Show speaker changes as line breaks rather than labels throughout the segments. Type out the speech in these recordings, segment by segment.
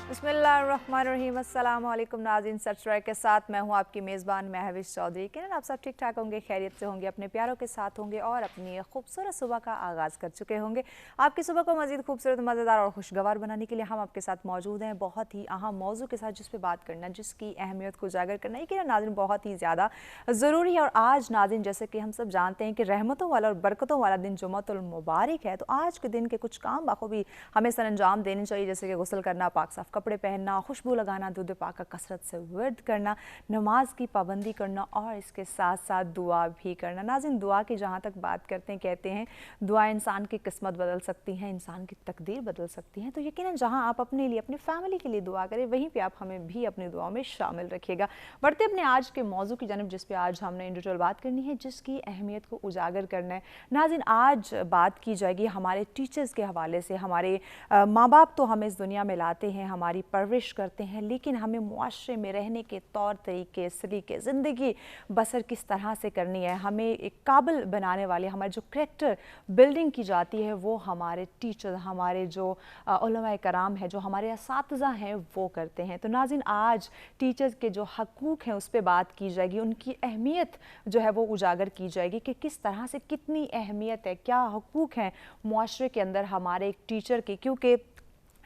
बिस्मिल्लाहिर्रहमानिर्रहीम। अस्सलाम वालेकुम नाज़रीन, सब्सक्राइब के साथ मैं हूं आपकी मेज़बान महविश चौधरी। यकीनन आप सब ठीक ठाक होंगे, खैरियत से होंगे, अपने प्यारों के साथ होंगे और अपनी खूबसूरत सुबह का आगाज़ कर चुके होंगे। आपकी सुबह को मज़ीद खूबसूरत, मज़ेदार और खुशगवार बनाने के लिए हम आपके साथ मौजूद हैं बहुत ही अहम मौजू के साथ, जिस पर बात करना, जिसकी अहमियत को उजागर करना यकीनन नाज़रीन बहुत ही ज़्यादा ज़रूरी है। और आज नाज़रीन जैसे कि हम सब जानते हैं कि रहमतों वाला और बरकतों वाला दिन जुम्मतुल मुबारक है, तो आज के दिन के कुछ काम बखूबी हमें सर अंजाम देने चाहिए, जैसे कि गुस्ल करना, पाक साफ कपड़े पहनना, खुशबू लगाना, दूध पाक का कसरत से वर्द करना, नमाज की पाबंदी करना और इसके साथ साथ दुआ भी करना। नाज़रीन दुआ की जहाँ तक बात करते हैं, कहते हैं दुआ इंसान की किस्मत बदल सकती है, इंसान की तकदीर बदल सकती है। तो यकीनन जहाँ आप अपने लिए, अपनी फैमिली के लिए दुआ करें, वहीं पे आप हमें भी अपनी दुआ में शामिल रखिएगा। बढ़ते अपने आज के मौजू की जानिब, जिस पे आज हमने इन डिटेल बात करनी है, जिसकी अहमियत को उजागर करना है। नाज़रीन आज बात की जाएगी हमारे टीचर्स के हवाले से। हमारे माँ बाप तो हमें इस दुनिया में लाते हैं, हमारी परवरिश करते हैं, लेकिन हमें मुआशरे में रहने के तौर तरीके, सलीके, ज़िंदगी बसर किस तरह से करनी है, हमें एक काबिल बनाने वाले, हमारे जो करैक्टर बिल्डिंग की जाती है, वो हमारे टीचर, हमारे जो उलमाए कराम है, जो हमारे असातिज़ा हैं, वो करते हैं। तो नाज़रीन आज टीचर्स के जो हकूक़ हैं उस पर बात की जाएगी, उनकी अहमियत जो है वो उजागर की जाएगी कि किस तरह से कितनी अहमियत है, क्या हकूक़ हैं मुआशरे के अंदर हमारे एक टीचर के। क्योंकि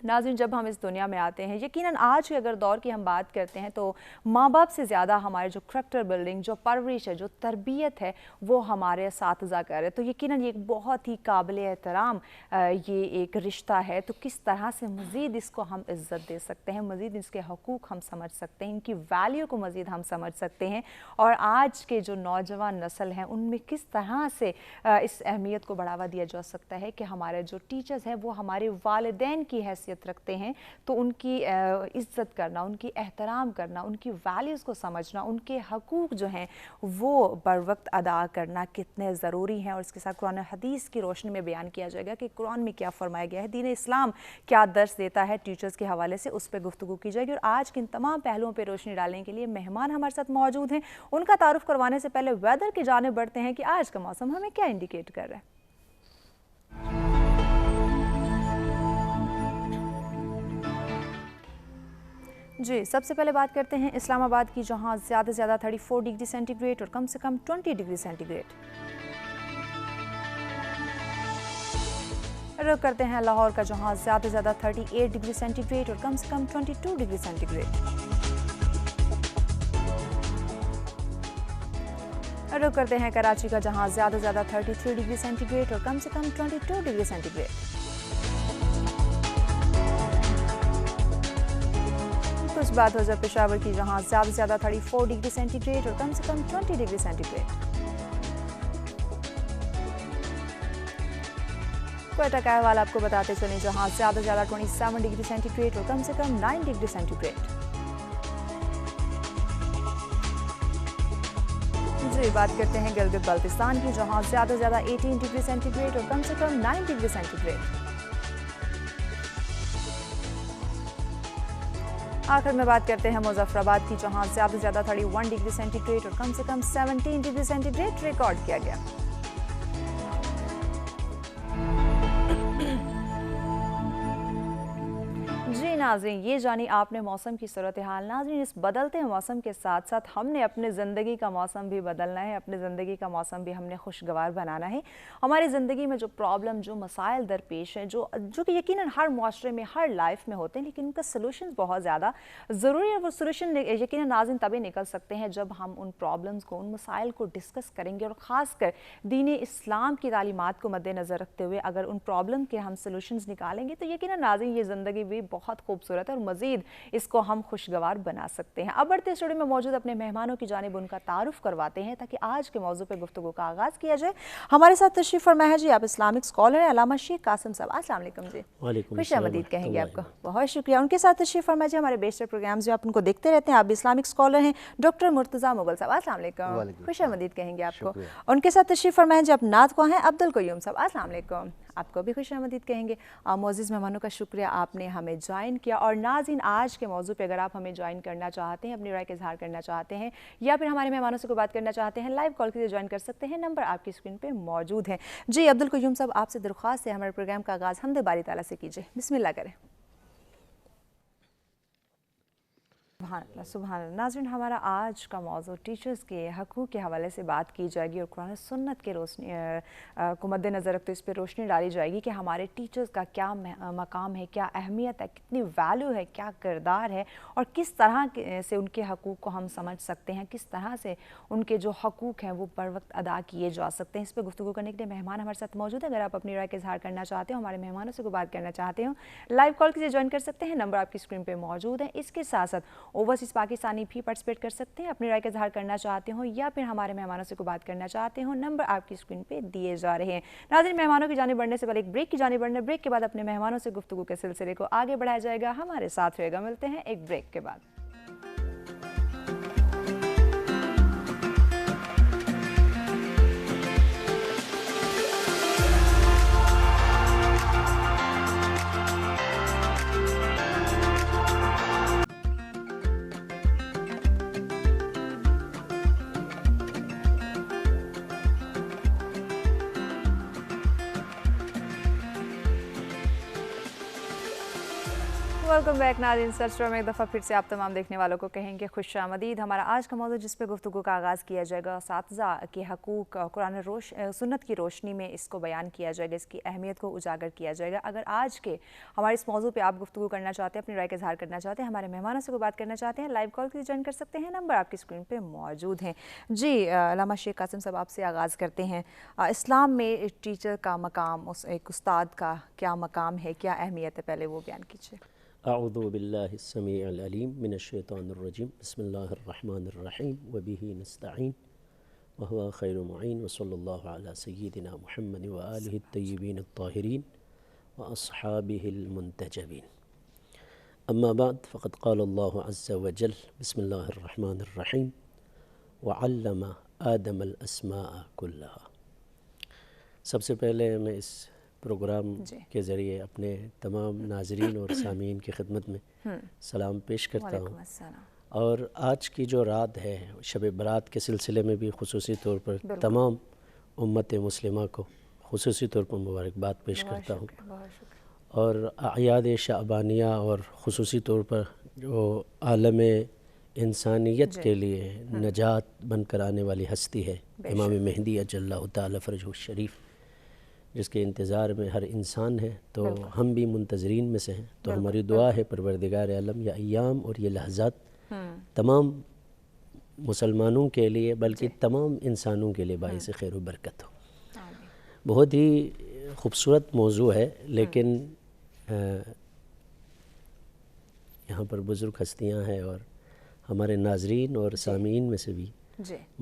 नाज़रीन जब हम इस दुनिया में आते हैं, यकीनन आज के अगर दौर की हम बात करते हैं, तो माँ बाप से ज़्यादा हमारे जो करैक्टर बिल्डिंग, जो परवरिश है, जो तरबियत है, वो हमारे असातिज़ा कर रहे हैं। तो यकीनन ये एक बहुत ही काबिल एहतराम ये एक रिश्ता है। तो किस तरह से मज़ीद इसको हम इज़्ज़त दे सकते हैं, मज़ीद इसके हकूक़ हम समझ सकते हैं, इनकी वैल्यू को मज़ीद हम समझ सकते हैं, और आज के जो नौजवान नस्ल हैं उनमें किस तरह से इस अहमियत को बढ़ावा दिया जा सकता है कि हमारे जो टीचर्स हैं वो हमारे वालिदैन की हैसियत रखते हैं। तो उनकी इज्जत करना, उनकी एहतराम करना, उनकी वैल्यूज़ को समझना, उनके हकूक़ जो हैं वो बर वक्त अदा करना कितने ज़रूरी हैं। और इसके साथ कुरान हदीस की रोशनी में बयान किया जाएगा कि कुरान में क्या फ़रमाया गया है, दीन इस्लाम क्या दर्स देता है टीचर्स के हवाले से, उस पर गुफ्तगू की जाएगी। और आज के इन तमाम पहलुओं पर रोशनी डालने के लिए मेहमान हमारे साथ मौजूद हैं। उनका तारुफ करवाने से पहले वेदर की जानिब बढ़ते हैं कि आज का मौसम हमें क्या इंडिकेट कर रहा है। जी सबसे पहले बात करते हैं इस्लामाबाद की, जहां ज़्यादा से ज़्यादा 34 डिग्री सेंटीग्रेड और कम से कम 20 डिग्री सेंटीग्रेड। रुख करते हैं लाहौर का, जहां ज़्यादा से ज़्यादा 38 डिग्री सेंटीग्रेड और कम से कम 22 डिग्री सेंटीग्रेड। रुख करते हैं कराची का, जहां ज़्यादा से ज़्यादा 33 डिग्री सेंटीग्रेड और कम से कम 22 डिग्री सेंटीग्रेड। कुछ बात हो जाए पेशावर की, जहां ज़्यादा से ज़्यादा 34 डिग्री सेंटीग्रेड और कम से कम 20 डिग्री सेंटीग्रेड। क्वेटा का अहवाल आपको बताते चलें, जहां ज़्यादा से ज़्यादा 27 डिग्री सेंटीग्रेड और कम से कम 9 डिग्री सेंटीग्रेड। जी बात करते हैं गिलगित बाल्टिस्तान की, जहां ज़्यादा से ज़्यादा 18 डिग्री सेंटीग्रेड और कम से कम 9 डिग्री सेंटीग्रेड। आखिर में बात करते हैं मुजफ्फराबाद की, जहां ज़्यादा से ज़्यादा 31 डिग्री सेंटीग्रेड और कम से कम 17 डिग्री सेंटीग्रेड रिकॉर्ड किया गया। जी नाज़रीन ये जानी आपने मौसम की सूरत हाल। नाज़रीन इस बदलते मौसम के साथ साथ हमने अपने ज़िंदगी का मौसम भी बदलना है, अपने ज़िंदगी का मौसम भी हमने खुशगवार बनाना है। हमारी ज़िंदगी में जो प्रॉब्लम, जो मसाइल दरपेश हैं, जो कि यकीनन हर मुआशरे में, हर लाइफ में होते हैं, लेकिन उनका सलूशन बहुत ज़्यादा ज़रूरी है। वो सलूशन यकीनन नाज़रीन तभी निकल सकते हैं जब हम उन प्रॉब्लम्स को, उन मसाइल को डिस्कस करेंगे, और ख़ासकर दीन इस्लाम की तालीमात को मद्देनज़र रखते हुए अगर उन प्रॉब्लम के हम सलूशंस निकालेंगे, तो यकीनन नाज़रीन ये ज़िंदगी भी बहुत खूबसूरत है और मज़ीद इसको हम खुशगवार बना सकते हैं। अब बढ़ते स्टूडियो में मौजूद अपने मेहमानों की जानिब उनका तारुफ करवाते हैं, ताकि आज के मौजू पर गुफ्तगू का आगाज़ किया जाए। हमारे साथ तशरीफ़ फरमा है जी आप इस्लामिक स्कॉलर हैं अल्लामा शेख कासिम साहब। अस्सलाम वालेकुम जी। खुश आमदीद कहेंगे आपको, बहुत शुक्रिया। उनके साथ तशरीफ़ फरमा जी हमारे बेशतर प्रोग्राम जो आप उनको देखते रहते हैं, आप भी इस्लामिक स्कॉलर हैं, डॉक्टर मुर्तज़ा मुगल साहब। अस्सलाम वालेकुम, खुश आमदीद कहेंगे आपको। उनके साथ तशरीफ़ फरमा है जी आप नात को हैं अब्दुल क़य्यूम साहब। अस्सलाम वालेकुम, आपको भी खुश आमदीद कहेंगे। मोअज़्ज़िज़ मेहमानों का शुक्रिया आपने हमें ज्वाइन किया। और नाज़रीन आज के मौजू पे अगर आप हमें ज्वाइन करना चाहते हैं, अपनी राय का इज़हार करना चाहते हैं, या फिर हमारे मेहमानों से कोई बात करना चाहते हैं, लाइव कॉल के लिए ज्वाइन कर सकते हैं। नंबर आपकी स्क्रीन पे मौजूद है। जी अब्दुल क़य्यूम साहब आपसे दरख्वास्त है हमारे प्रोग्राम का आगाज़ हम्द बारी ताला से कीजिए, बिस्मिल्लाह करें। सुभान अल्लाह। नाज़रीन, हमारा आज का मौज़ू टीचर्स के हक़ूक़ के हवाले से बात की जाएगी और कुरान सुन्नत के रोशनी को मद्देनज़र रखते हुए इस पर रोशनी डाली जाएगी कि हमारे टीचर्स का क्या मकाम है, क्या अहमियत है, कितनी वैल्यू है, क्या किरदार है और किस तरह से उनके हक़ूक़ को हम समझ सकते हैं, किस तरह से उनके जो हक़ूक़ हैं वो बर वक्त अदा किए जा सकते हैं। इस पर गुफ्तगू करने के लिए मेहमान हमारे साथ मौजूद है। अगर आप अपनी राय का इज़हार करना चाहते हो, हमारे मेहमानों से कोई बात करना चाहते हो, लाइव कॉल कीजिए, ज्वाइन कर सकते हैं। नंबर आपकी स्क्रीन पर मौजूद है। इसके साथ साथ ओवरसीज़ पाकिस्तानी भी पार्टिसिपेट कर सकते हैं। अपनी राय का इज़हार करना चाहते हो या फिर हमारे मेहमानों से कोई बात करना चाहते हो, नंबर आपकी स्क्रीन पे दिए जा रहे हैं। नाज़रीन, मेहमानों की जानिब बढ़ने से पहले एक ब्रेक की जानिब बढ़ने, ब्रेक के बाद अपने मेहमानों से गुफ्तगू के सिलसिले को आगे बढ़ाया जाएगा। हमारे साथ रहेगा। मिलते हैं एक ब्रेक के बाद। वेलकम बैक नाज़रीन, सर्च में एक दफ़ा फिर से आप तमाम देखने वालों को कहेंगे खुशामदीद। हमारा आज का मौजूद जिस पे गुफ्तगू का आगाज़ किया जाएगा, असातिज़ा के हकूक़ कुरान सुन्नत की रोशनी में इसको बयान किया जाएगा, इसकी अहमियत को उजागर किया जाएगा। अगर आज के हमारे इस मौजू पे आप गुफ्तगू करना चाहते हैं, अपनी राय का इज़हार करना चाहते हैं, हमारे मेहमानों से कोई बात करना चाहते हैं, लाइव कॉल के लिए ज्वाइन कर सकते हैं। नंबर आपकी स्क्रीन पर मौजूद हैं। जी, अल्लामा शेख कासिम साहब, आपसे आगाज़ करते हैं। इस्लाम में टीचर का मकाम, एक उस्ताद का क्या मकाम है, क्या अहमियत है, पहले वो बयान कीजिए।
अऊज़ु बिल्लाहि स्समीइल अलीम मिनश्शैतानिर रजीम बिस्मिल्लाहिर रहमानिर रहीम व बिही नस्तईन व हुवा खैरुल मुईन व सल्लल्लाहु अला सय्यिदिना मुहम्मद व आलिहि तय्यिबीन अत्ताहिरीन व अस्हाबिहिल मुंतजबीन। अम्मा बाद फ़क़द क़ाल अल्लाहु अज़्ज़ा व जल बिस्मिल्लाहिर रहमानिर रहीम व अल्लमा आदमल अस्माअ कुल्लहा। सबसे पहले मैं इस प्रोग्राम के ज़रिए अपने तमाम नाज़रीन और सामीन की खिदमत में सलाम पेश करता हूँ। और आज की जो रात है, शब बरात के सिलसिले में भी ख़ुसूसी तौर पर तमाम उम्मत मुस्लिमा को ख़ुसूसी तौर पर मुबारकबाद पेश करता हूँ। और अयाद शाबानिया और ख़ुसूसी तौर पर जो आलम इंसानियत के लिए नजात बनकर आने वाली हस्ती है, इमाम मेहदी अजल्लाहु ताला फ़रजहु शरीफ, जिसके इंतज़ार में हर इंसान है, तो हम भी मुंतज़रीन में से हैं। तो हमारी दुआ है परवरदिगार आलम ये अय्याम और ये लहज़ात तमाम मुसलमानों के लिए, बल्कि तमाम इंसानों के लिए बाइस खैर व बरकत हो। बहुत ही खूबसूरत मौजू है, लेकिन यहाँ पर बुज़ुर्ग हस्तियाँ हैं और हमारे नाज़रीन और सामीन में से भी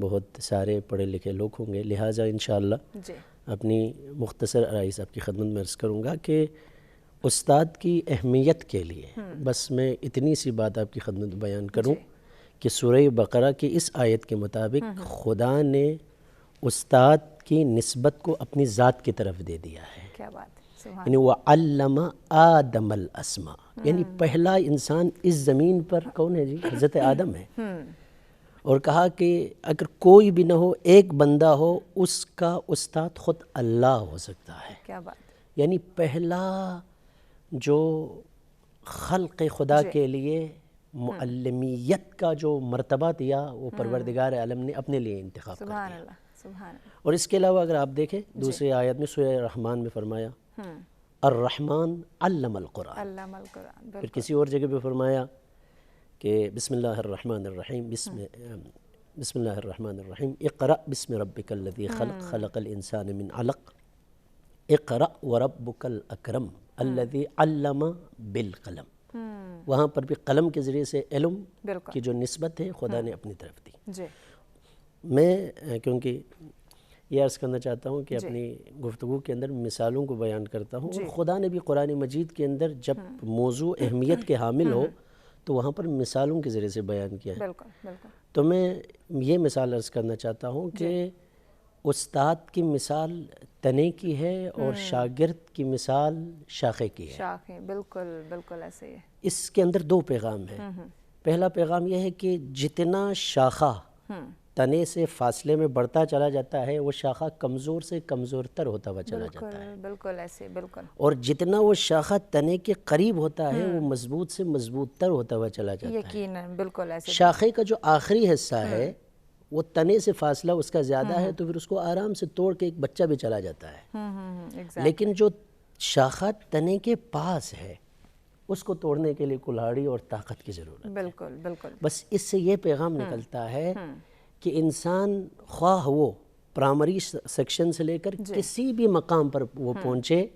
बहुत सारे पढ़े लिखे लोग होंगे, लिहाजा इंशाअल्लाह अपनी मुख्तसर आराइश आपकी खिदमत में अर्ज़ करूँगा कि उस्ताद की अहमियत के लिए बस मैं इतनी सी बात आपकी खिदमत में बयान करूँ कि सूरह बकरा की इस आयत के मुताबिक खुदा ने उस्ताद की निस्बत को अपनी ज़ात की तरफ दे दिया है।
क्या बात है,
यानी वह अल्लमा आदमल अस्मा, यानी पहला इंसान इस ज़मीन पर कौन है जी? हज़रत आदम है। और कहा कि अगर कोई भी ना हो, एक बंदा हो, उसका उस्ताद ख़ुद अल्लाह हो सकता है।
क्या बात।
यानी पहला जो खल्क़ खुदा के लिए मुअल्लिमियत का जो मर्तबा दिया, वो परवरदिगार आलम ने अपने लिए इंतखाब कर दिया।
सुभान अल्लाह।
और इसके अलावा अगर आप देखें दूसरी आयत में सूरह रहमान में फरमाया अर्रहमान अल्लमल कुरान। फिर किसी और जगह पे फरमाया कि बिस्मिल्लाहिर्रहमानिर्रहीम बिस्मिल्लाहिर्रहमानिर्रहीम इक़रा बिस्मि रब्बिकल्लज़ी ख़लक़ ख़लक़ल इंसान मिन अलक़ इक़रा व रब्बुकल अकरम अल्लज़ी अल्लमा बिल क़लम। वहाँ पर भी कलम के ज़रिए से इल्म की जो निस्बत है खुदा ने अपनी तरफ दी। मैं क्योंकि ये अर्ज़ करना चाहता हूँ कि अपनी गुफ्तगू के अंदर मिसालों को बयान करता हूँ, और खुदा ने भी कुरान मजीद के अंदर जब मौजू अहमियत के हामिल हो तो वहाँ पर मिसालों के ज़रिए से बयान किया है। तो मैं ये मिसाल अर्ज़ करना चाहता हूँ कि उस्ताद की मिसाल तने की है और शागिर्द की मिसाल शाखे की है।
शाखे, बिल्कुल बिल्कुल ऐसे ही है।
इसके अंदर दो पैगाम हैं। पहला पैगाम यह है कि जितना शाखा تنے سے فاصلے میں بڑھتا چلا جاتا ہے، وہ شاخہ کمزور سے کمزور تر ہوتا ہوا چلا جاتا ہے،
بالکل ایسے بالکل،
اور جتنا وہ شاخہ تنے کے قریب ہوتا ہے وہ مضبوط سے مضبوط تر ہوتا ہوا چلا جاتا ہے۔
یقیناً بالکل ایسے
شاخے کا جو آخری حصہ ہے وہ تنے سے فاصلہ اس کا زیادہ ہے تو پھر اس کو آرام سے توڑ کے ایک بچہ بھی چلا جاتا ہے، لیکن جو شاخہ تنے کے پاس ہے اس کو توڑنے کے لیے کلہاڑی اور طاقت کی ضرورت ہے۔
بالکل بالکل،
بس اس سے یہ پیغام نکلتا ہے کہ انسان خواہ وہ پرائمری سیکشن سے لے کر کسی بھی مقام پر وہ پہنچے،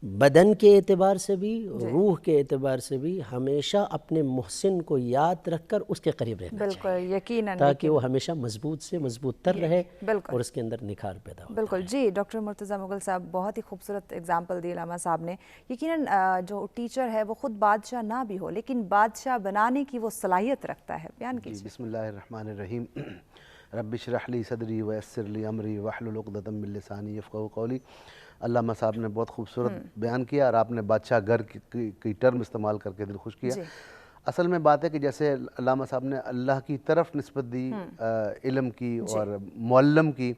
بدن کے اعتبار سے بھی روح کے اعتبار سے بھی ہمیشہ اپنے محسن کو یاد رکھ کر اس کے قریب رہنا چاہیے،
بالکل یقیناً،
تاکہ وہ ہمیشہ مضبوط سے مضبوط تر رہے اور اس کے اندر نکھار پیدا ہو۔
بالکل جی، ڈاکٹر مرتضیٰ مغل صاحب بہت ہی خوبصورت اگزامپل دی علامہ صاحب نے۔ یقیناً جو ٹیچر ہے وہ خود بادشاہ نہ بھی ہو لیکن بادشاہ بنانے کی وہ صلاحیت رکھتا ہے۔ بیان کیجیے۔
بسم اللہ الرحمن الرحیم، رب اشرح لی صدری ویسر لی امری واحلل عقدۃ من لسانی یفقہوا قولی۔ علامہ صاحب نے بہت خوبصورت بیان کیا اور آپ نے بادشاہ گھر کی ٹرم استعمال کر کے دل خوش کیا۔ اصل میں بات ہے کہ جیسے علامہ صاحب نے اللہ کی طرف نسبت دی علم کی اور معلم کی،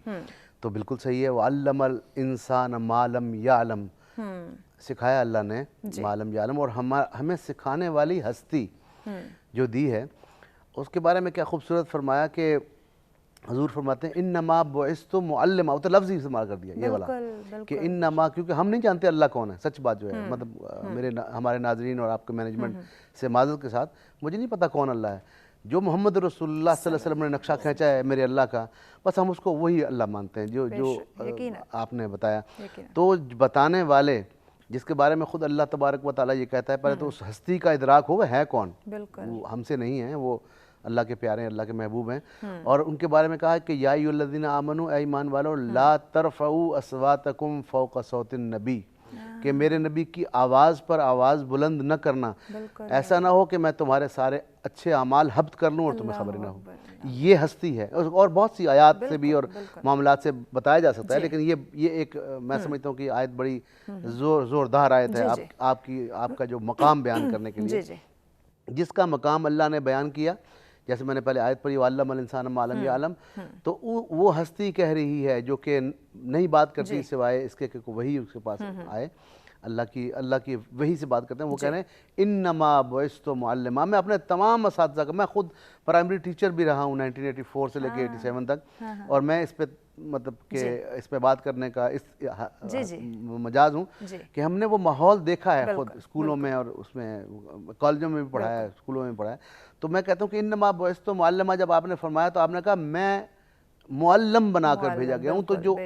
تو بالکل صحیح ہے۔ وَعَلَّمَ الْإِنسَانَ مَا لَمْ يَعْلَمْ، سکھایا اللہ نے مَا لَمْ يَعْلَمْ، اور ہمیں سکھانے والی ہستی جو دی ہے اس کے بارے میں کیا خوبصورت فرمایا کہ حضور فرماتے ہیں انما بعثت معلما، وہ تو لفظ ہی استعمال کر دیا یہ والا کہ انما، کیونکہ ہم نہیں جانتے اللہ کون ہے، سچ بات جو ہے، مطلب ہمارے ناظرین اور آپ کے مینجمنٹ سے معذرت کے ساتھ مجھے نہیں پتا کون اللہ ہے، جو محمد رسول اللہ صلی اللہ علیہ وسلم نے نقشہ کھینچا ہے میرے اللہ کا، بس ہم اس کو وہی اللہ مانتے ہیں جو آپ نے بتایا۔ تو بتانے والے جس کے بارے میں خود اللہ تبارک و تعالیٰ یہ کہتا ہے پہلے تو اس ہستی کا ادراک ہو وہ ہے کون، وہ ہم سے نہیں ہے، وہ اللہ کے پیارے ہیں، اللہ کے محبوب ہیں، اور ان کے بارے میں کہا کہ یا ایھا الذین آمنوا، اے ایمان والو، لا ترفعوا اصواتکم فوق صوت النبی، کہ میرے نبی کی آواز پر آواز بلند نہ کرنا، ایسا نہ ہو کہ میں تمہارے سارے اچھے اعمال حبط کر لوں اور تمہیں خبر نہ ہو۔ یہ ہستی ہے، اور بہت سی آیات سے بھی اور معاملات سے بتایا جا سکتا ہے، لیکن یہ ایک میں سمجھتا ہوں کہ آیت بڑی زوردار آیت ہے آپ کا جو مقام بیان کرنے کے لیے، جس کا مقام اللہ نے بیان کیا۔ جیسے میں نے پہلے آیت پڑھی وَعَلَّمَ الْإِنسَانَ مَا لَمْ يَعْلَمْ، تو وہ ہستی کہہ رہی ہے جو کہ نہیں بات کرتی سوائے اس کے کہ وہی اس کے پاس آئے، اللہ کی وہی سے بات کرتے ہیں، وہ کہہ رہے ہیں انما بعثت معلما۔ میں اپنے تمام اساتذہ کا، میں خود پرائمری ٹیچر بھی رہا ہوں 1984 سے لے کے 87 تک، اور میں اس پہ مطلب کہ اس پہ بات کرنے کا مجاز ہوں کہ ہم نے وہ ماحول دیکھا ہے خود اسکولوں میں، اور اس میں کالجوں میں بھی پڑھایا ہے، اسکولوں میں بھی پڑھایا ہے۔ تو میں کہتا ہوں کہ انما بعثت معلما جب آپ نے فرمایا تو آپ نے کہا میں معلم بنا کر بھیجا گیا ہوں، تو جو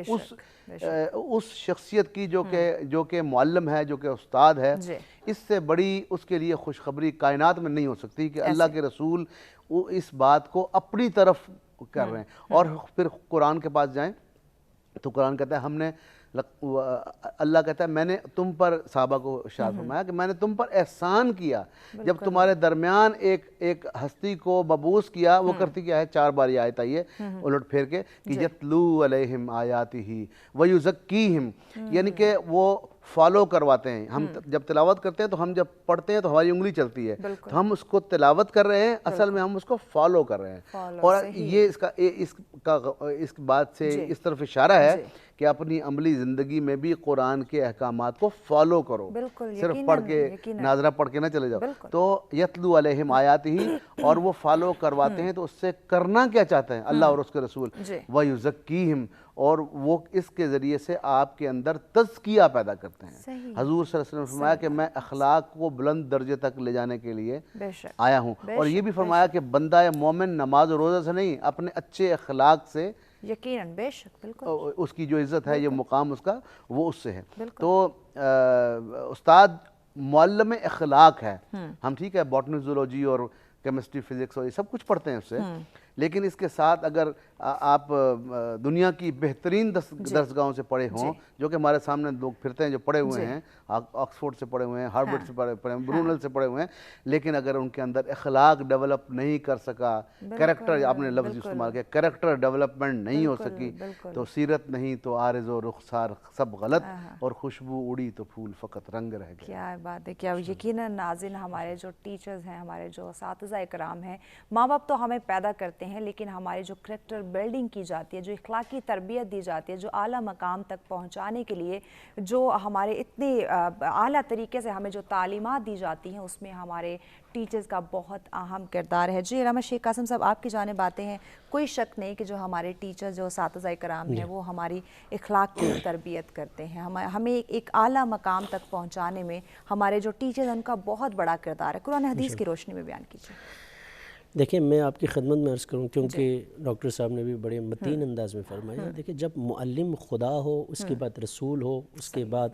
اس شخصیت کی جو کہ معلم ہے، جو کہ استاد ہے، اس سے بڑی اس کے لیے خوشخبری کائنات میں نہیں ہو سکتی کہ اللہ کے رسول اس بات کو اپنی طرف کر رہے ہیں۔ اور پھر قرآن کے پاس جائیں تو قرآن کہتا ہے ہم نے، اللہ کہتا ہے میں نے تم پر، صحابہ کو ارشاد فرمایا کہ میں نے تم پر احسان کیا جب تمہارے درمیان ایک ہستی کو مبعوث کیا، وہ کرتی کیا ہے، 4 بار یہ آیت آئی ہے الٹ پھیر کے کہ یتلو علیہم آیاتہ ویزکیہم، یعنی کہ وہ فالو کرواتے ہیں۔ ہم جب تلاوت کرتے ہیں تو ہم جب پڑھتے ہیں تو ہماری انگلی چلتی ہے، تو ہم اس کو تلاوت کر رہے ہیں، اصل میں ہم اس کو فالو کر رہے ہیں، اور یہ اس بات سے اس طرف اشارہ ہے کہ اپنی عملی زندگی میں بھی قرآن کے احکامات کو فالو کرو، صرف پڑھ کے ناظرہ پڑھ کے نہ چلے جاؤ۔ تو یتلو علیہم آیاتہ، اور وہ فالو کرواتے ہیں، تو اس سے کرنا کیا چاہتے ہیں اللہ اور اس کے رسول، وَيُزَكِّيهِمْ، اور وہ اس کے ذریعے سے آپ کے اندر تزکیہ پیدا کرتے ہیں۔ حضور صلی اللہ علیہ وسلم نے فرمایا کہ میں اخلاق کو بلند درجے تک لے جانے کے لیے آیا ہوں، اور یہ بھی فرمایا کہ بندہ مومن نماز و روزہ سے نہیں، اپنے اچھے اخلاق سے،
یقیناً بے شک، بالکل
اس کی جو عزت ہے، یہ مقام اس کا، وہ اس سے ہے۔ تو استاد معلم اخلاق ہے۔ ہم ٹھیک ہے باٹنی زولوجی اور کیمسٹری فزکس اور یہ سب کچھ پڑھتے ہیں اس سے، لیکن اس کے ساتھ اگر آپ دنیا کی بہترین درسگاہوں سے پڑھے ہوں، جو کہ ہمارے سامنے لوگ پھرتے ہیں جو پڑھے ہوئے ہیں، آکسفورڈ سے پڑھے ہوئے ہیں، ہارورڈ سے پڑھے ہیں، برونل سے پڑھے ہوئے ہیں، لیکن اگر ان کے اندر اخلاق ڈیولپ نہیں کر سکا، کریکٹر، آپ نے لفظ استعمال کیا، کریکٹر ڈیولپمنٹ نہیں ہو سکی، تو سیرت نہیں تو عارض و رخسار سب غلط، اور خوشبو اڑی تو پھول فقط رنگ رہ گئے۔
کیا بات ہے، کیا یقیناً ناظرین، ہمارے جو ٹیچرز ہیں، ہمارے جو اساتذہ اکرام ہیں، ماں باپ تو ہمیں پیدا کرتے کرتے ہیں لیکن ہماری جو کریکٹر بلڈنگ کی جاتی ہے, جو اخلاقی تربیت دی جاتی ہے, جو اعلیٰ مقام تک پہنچانے کے لیے جو ہمارے اتنے اعلیٰ طریقے سے ہمیں جو تعلیمات دی جاتی ہیں, اس میں ہمارے ٹیچرز کا بہت اہم کردار ہے. جی علامہ شیخ قاسم صاحب, آپ کی جانب آتے ہیں. کوئی شک نہیں کہ جو ہمارے ٹیچر, جو اساتذہ کرام ہیں, وہ ہماری اخلاق کی تربیت کرتے ہیں. ہمیں ایک اعلیٰ مقام تک پہنچانے میں ہمارے جو ٹیچرز ہیں ان کا بہت بڑا کردار ہے. قرآن حدیث کی روشنی میں بیان کیجیے.
دیکھیں, میں آپ کی خدمت میں عرض کروں کیونکہ ڈاکٹر صاحب نے بھی بڑے متین انداز میں فرمایا. دیکھیں, جب معلم خدا ہو, اس کے بعد رسول ہو, اس کے بعد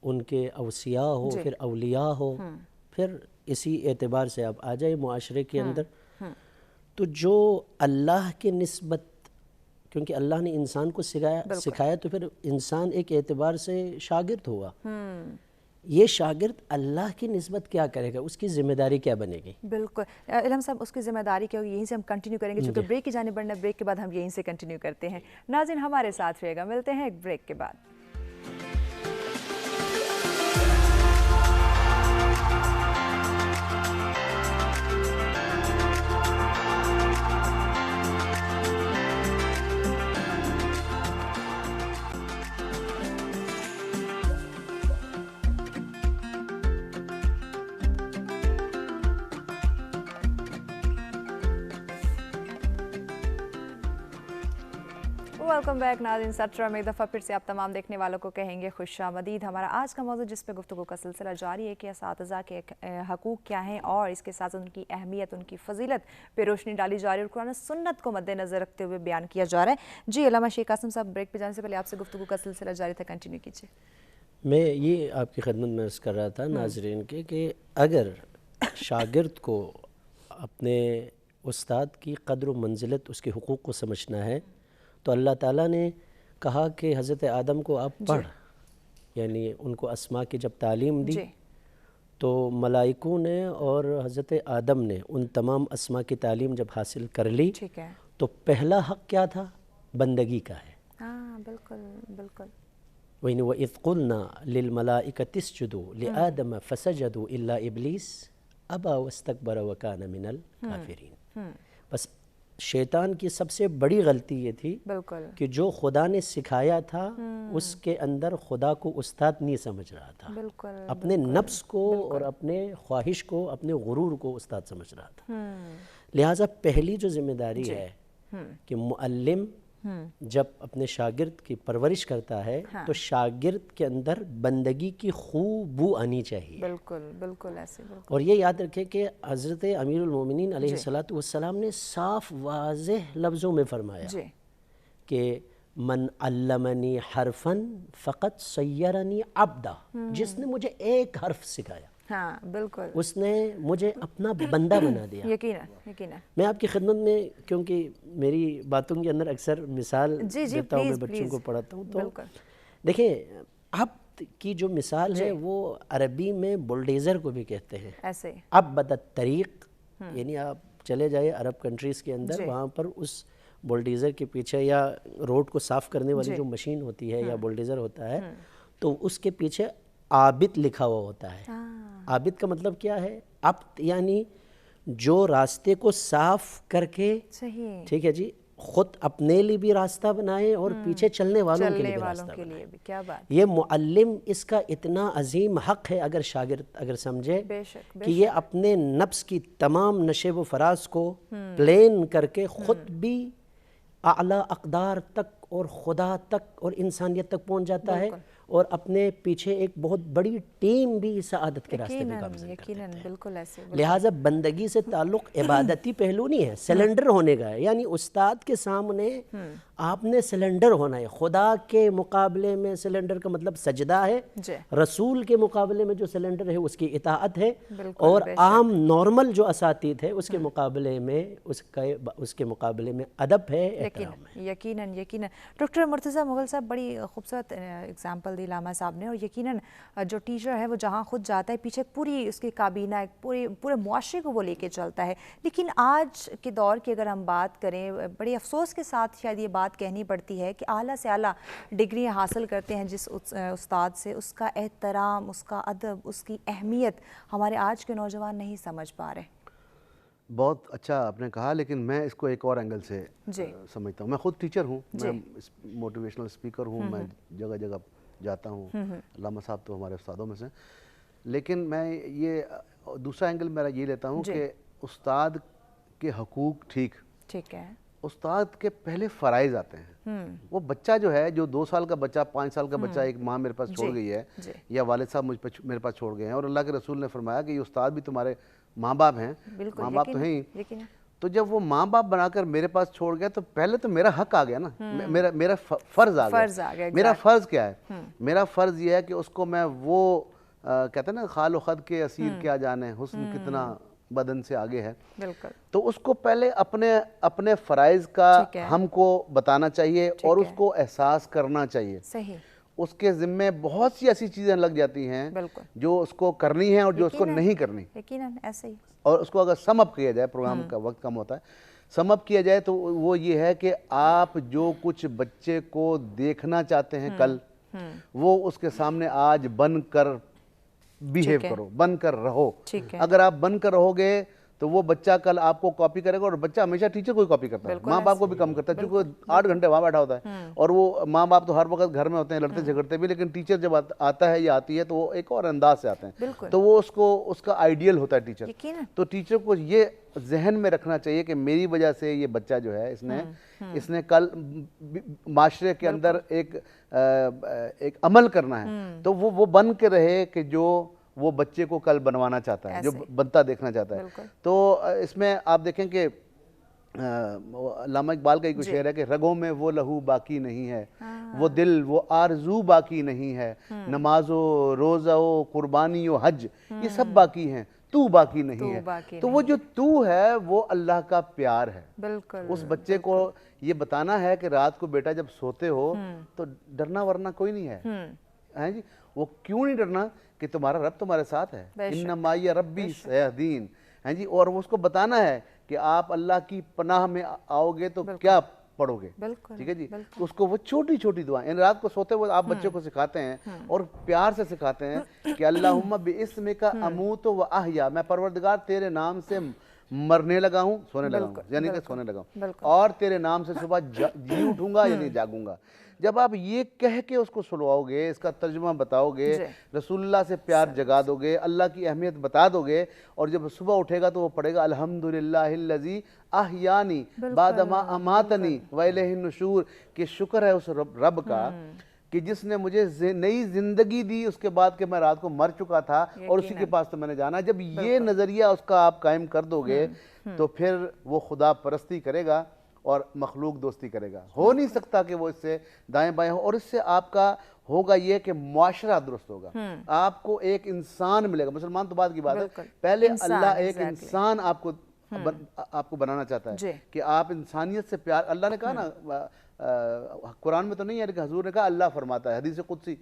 ان کے اوصیاء ہو, پھر اولیاء ہو, پھر اسی اعتبار سے آپ آ جائے معاشرے کے اندر, تو جو اللہ کے نسبت, کیونکہ اللہ نے انسان کو سکھایا تو پھر انسان ایک اعتبار سے شاگرد ہوا. یہ شاگرد اللہ کی نسبت کیا کرے گا, اس کی ذمہ داری کیا بنے گی؟
بالکل علم صاحب, اس کی ذمہ داری کیا ہوگی, یہیں سے ہم کنٹینیو کریں گے چونکہ بریک کی جانب بڑھنا. بریک کے بعد ہم یہیں سے کنٹینیو کرتے ہیں. ناظرین ہمارے ساتھ رہے گا, ملتے ہیں ایک بریک کے بعد. ویلکم بیک ناظرین. سٹرا میں ایک دفعہ پھر سے آپ تمام دیکھنے والوں کو کہیں گے خوش آمدید. ہمارا آج کا موضوع جس پہ گفتگو کا سلسلہ جاری ہے کہ اساتذہ کے حقوق کیا ہیں اور اس کے ساتھ ان کی اہمیت, ان کی فضیلت پہ روشنی ڈالی جا رہی ہے اور قرآن و سنت کو مد نظر رکھتے ہوئے بیان کیا جا رہا ہے. جی علامہ شیخ قاسم صاحب, بریک پہ جانے سے پہلے آپ سے گفتگو کا سلسلہ جاری تھا, کنٹینیو کیجیے.
میں یہ آپ کی خدمت میں عرض کر رہا تھا ناظرین کے کہ اگر شاگرد کو اپنے استاد کی قدر و منزلت, اس کے حقوق کو سمجھنا ہے تو اللہ تعالیٰ نے کہا کہ حضرت آدم کو آپ پڑھ, یعنی ان کو اسماء کی جب تعلیم دی تو ملائکوں نے اور حضرت آدم نے ان تمام اسماء کی تعلیم جب حاصل کر لی تو پہلا حق کیا تھا؟ بندگی کا ہے.
ہاں بالکل بالکل.
وَإِذْ قُلْنَا لِلْمَلَائِكَةِ اسْجُدُوا لِآدَمَ فَسَجَدُوا إِلَّا إِبْلِيسَ أَبَى وَاسْتَكْبَرَ وَكَانَ مِنَ الْكَافِرِينَ. بس شیطان کی سب سے بڑی غلطی یہ تھی کہ جو خدا نے سکھایا تھا اس کے اندر خدا کو استاد نہیں سمجھ رہا تھا, اپنے نفس کو اور اپنے خواہش کو, اپنے غرور کو استاد سمجھ رہا تھا. لہٰذا پہلی جو ذمہ داری ہے کہ معلم جب اپنے شاگرد کی پرورش کرتا ہے تو شاگرد کے اندر بندگی کی بو آنی چاہیے.
بالکل بالکل ایسے.
اور یہ یاد رکھیں کہ حضرت امیر المومنین علیہ السلام نے صاف واضح لفظوں میں فرمایا کہ من علمنی حرفا فقط سیرنی عبدا, جس نے مجھے ایک حرف سکھایا,
ہاں بالکل,
اس نے مجھے اپنا بندہ بنا دیا.
یقیناً.
میں آپ کی خدمت میں, کیونکہ میری باتوں کے اندر اکثر مثال دیتا ہوں, میں بچوں کو پڑھاتا ہوں, تو دیکھیں عبد کی جو مثال ہے وہ عربی میں بلڈیزر کو بھی کہتے ہیں.
ایسے
عبد الطریق, یعنی آپ چلے جائے عرب کنٹریز کے اندر, وہاں پر اس بلڈیزر کے پیچھے یا روڈ کو صاف کرنے والی جو مشین ہوتی ہے یا بلڈیزر ہوتا ہے, تو اس کے پیچھے عابد لکھا ہوا ہوتا ہے. عابد کا مطلب کیا ہے؟ عبد یعنی جو راستے کو صاف کر کے, ٹھیک ہے جی, خود اپنے لیے بھی راستہ بنائے اور پیچھے چلنے والوں کے لیے بھی راستہ بنائے.
کیا بات.
یہ معلم, اس کا اتنا عظیم حق ہے اگر شاگرد اگر سمجھے کہ یہ اپنے نفس کی تمام نشیب و فراز کو پلین کر کے خود بھی اعلیٰ اقدار تک اور خدا تک اور انسانیت تک پہنچ جاتا ہے, اور اپنے پیچھے ایک بہت بڑی ٹیم بھی سعادت کے راستے میں گامزن کرتے ہیں.
بالکل ایسے.
لہٰذا بندگی سے تعلق عبادتی پہلو نہیں ہے, سلنڈر ہونے کا ہے. یعنی استاد کے سامنے آپ نے سلنڈر ہونا ہے. خدا کے مقابلے میں سلنڈر کا مطلب سجدہ ہے, رسول کے مقابلے میں جو سلنڈر ہے اس کی اطاعت ہے, اور عام نارمل جو اساتید ہے اس کے مقابلے میں اس کے مقابلے میں ادب ہے, احترام ہے.
یقیناً یقیناً. ڈاکٹر مرتضیٰ مغل صاحب بڑی خوبصورت اگزامپل دی علامہ صاحب نے, اور یقیناً جو ٹیچر ہے وہ جہاں خود جاتا ہے پیچھے پوری اس کی کابینہ, پورے معاشرے کو وہ لے کے چلتا ہے. لیکن آج کے دور کی اگر ہم بات کریں, بڑی افسوس کے ساتھ شاید یہ بات کہنی پڑتی ہے کہ اعلیٰ سے اعلیٰ ڈگریاں حاصل کرتے ہیں جس استاد سے, اس کا احترام, اس کا ادب, اس کی اہمیت ہمارے آج کے نوجوان نہیں سمجھ پا رہے.
بہت اچھا آپ نے کہا، لیکن میں اس کو ایک اور اینگل سے
جی
سمجھتا ہوں. میں خود ٹیچر ہوں، میں موٹیویشنل اسپیکر ہوں، میں جگہ جگہ جاتا ہوں. علامہ صاحب تو ہمارے استادوں میں سے. لیکن میں یہ دوسرا اینگل میرا یہ لیتا ہوں کہ استاد کے حقوق
ٹھیک ہے،
استاد کے پہلے فرائض آتے ہیں. وہ بچہ جو ہے، جو 2 سال کا بچہ، 5 سال کا بچہ ایک ماں میرے پاس چھوڑ گئی ہے، یا والد صاحب میرے پاس چھوڑ گئے ہیں، اور اللہ کے رسول نے فرمایا کہ یہ استاد بھی تمہارے ماں باپ ہیں، ماں باپ تو ہیں ہی. تو جب وہ ماں باپ بنا کر میرے پاس چھوڑ گیا تو پہلے تو میرا حق آ گیا نا، میرا فرض آ گیا. میرا فرض کیا ہے؟ میرا فرض یہ ہے کہ اس کو میں وہ کہتے ہیں نا خال و خد کے اسیر کیا جانے، حسن کتنا بدن سے آگے ہے. تو اس کو پہلے اپنے فرائض کا ہم کو بتانا چاہیے اور اس کو احساس کرنا چاہیے. اس کے ذمے بہت سی ایسی چیزیں لگ جاتی ہیں جو اس کو کرنی ہیں اور جو اس کو نہیں کرنی. اور اس کو اگر سم اپ کیا جائے، پروگرام کا وقت کم ہوتا ہے، سم اپ کیا جائے تو وہ یہ ہے کہ آپ جو کچھ بچے کو دیکھنا چاہتے ہیں کل، وہ اس کے سامنے آج بن کر بیہیو کرو، بن کر رہو. اگر آپ بن کر رہو گے تو وہ بچہ کل آپ کو کاپی کرے گا، اور بچہ ہمیشہ ٹیچر کو ہی کاپی کرتا ہے، ماں باپ کو بھی کم کرتا ہے، چونکہ 8 گھنٹے وہاں بیٹھا ہوتا ہے. اور وہ ماں باپ تو ہر وقت گھر میں ہوتے ہیں، لڑتے جھگڑتے بھی، لیکن ٹیچر جب آتا ہے یا آتی ہے تو وہ ایک اور انداز سے آتے ہیں. تو وہ اس کا آئیڈیل ہوتا ہے ٹیچر. تو ٹیچر کو یہ ذہن میں رکھنا چاہیے کہ میری وجہ سے یہ بچہ جو ہے، اس نے کل معاشرے کے اندر ایک عمل کرنا ہے، تو وہ بن کے رہے کہ جو وہ بچے کو کل بنوانا چاہتا ہے، جو بنتا دیکھنا چاہتا ہے. تو اس میں آپ دیکھیں کہ علامہ اقبال کا ایک شعر ہے کہ رگوں میں وہ لہو باقی نہیں ہے، وہ دل وہ آرزو باقی نہیں ہے، نماز و روزہ و قربانی و حج یہ سب باقی ہیں، تو باقی نہیں ہے. تو وہ جو تو ہے وہ اللہ کا پیار ہے. اس بچے کو یہ بتانا ہے کہ رات کو بیٹا جب سوتے ہو تو ڈرنا ورنا کوئی نہیں ہے. جی وہ کیوں نہیں ڈرنا؟ کہ تمہارا رب تمہارے ساتھ ہے، ان معی ربی سیہدین. جی اور اس کو بتانا ہے کہ آپ اللہ کی پناہ میں آؤ گے تو کیا پڑھو گے. ٹھیک ہے جی. اس کو وہ چھوٹی چھوٹی دعائیں رات کو سوتے ہوئے آپ بچے کو سکھاتے ہیں اور پیار سے سکھاتے ہیں کہ اللہم باسمک اموت و احیا، میں پروردگار تیرے نام سے مرنے لگا ہوں، سونے لگا ہوں، یعنی کہ سونے لگا ہوں، اور تیرے نام سے صبح جی اٹھوں گا یعنی جاگوں گا. جب آپ یہ کہہ کے اس کو سنواؤ گے، اس کا ترجمہ بتاؤ گے، رسول اللہ سے پیار جگا دو گے، اللہ کی اہمیت بتا دو گے، اور جب صبح اٹھے گا تو وہ پڑھے گا الحمدللہ الذی احیانی بعد ما اماتنی والیہ النشور، کہ شکر ہے اس رب کا کہ جس نے مجھے نئی زندگی دی اس کے بعد کہ میں رات کو مر چکا تھا اور اسی کے پاس تو میں نے جانا. جب یہ نظریہ اس کا آپ قائم کر دو گے تو پھر وہ خدا پرستی کرے گا اور مخلوق دوستی کرے گا. ہو نہیں سکتا کہ وہ اس سے دائیں بائیں ہو، اور اس سے آپ کا ہوگا یہ کہ معاشرہ درست ہوگا، آپ کو ایک انسان ملے گا. مسلمان تو بعد کی بات ہے، پہلے اللہ ایک انسان آپ کو بنانا چاہتا ہے کہ آپ انسانیت سے پیار. اللہ نے کہا نا، قرآن میں تو نہیں ہے لیکن حضور نے کہا، اللہ فرماتا ہے حدیث قدسی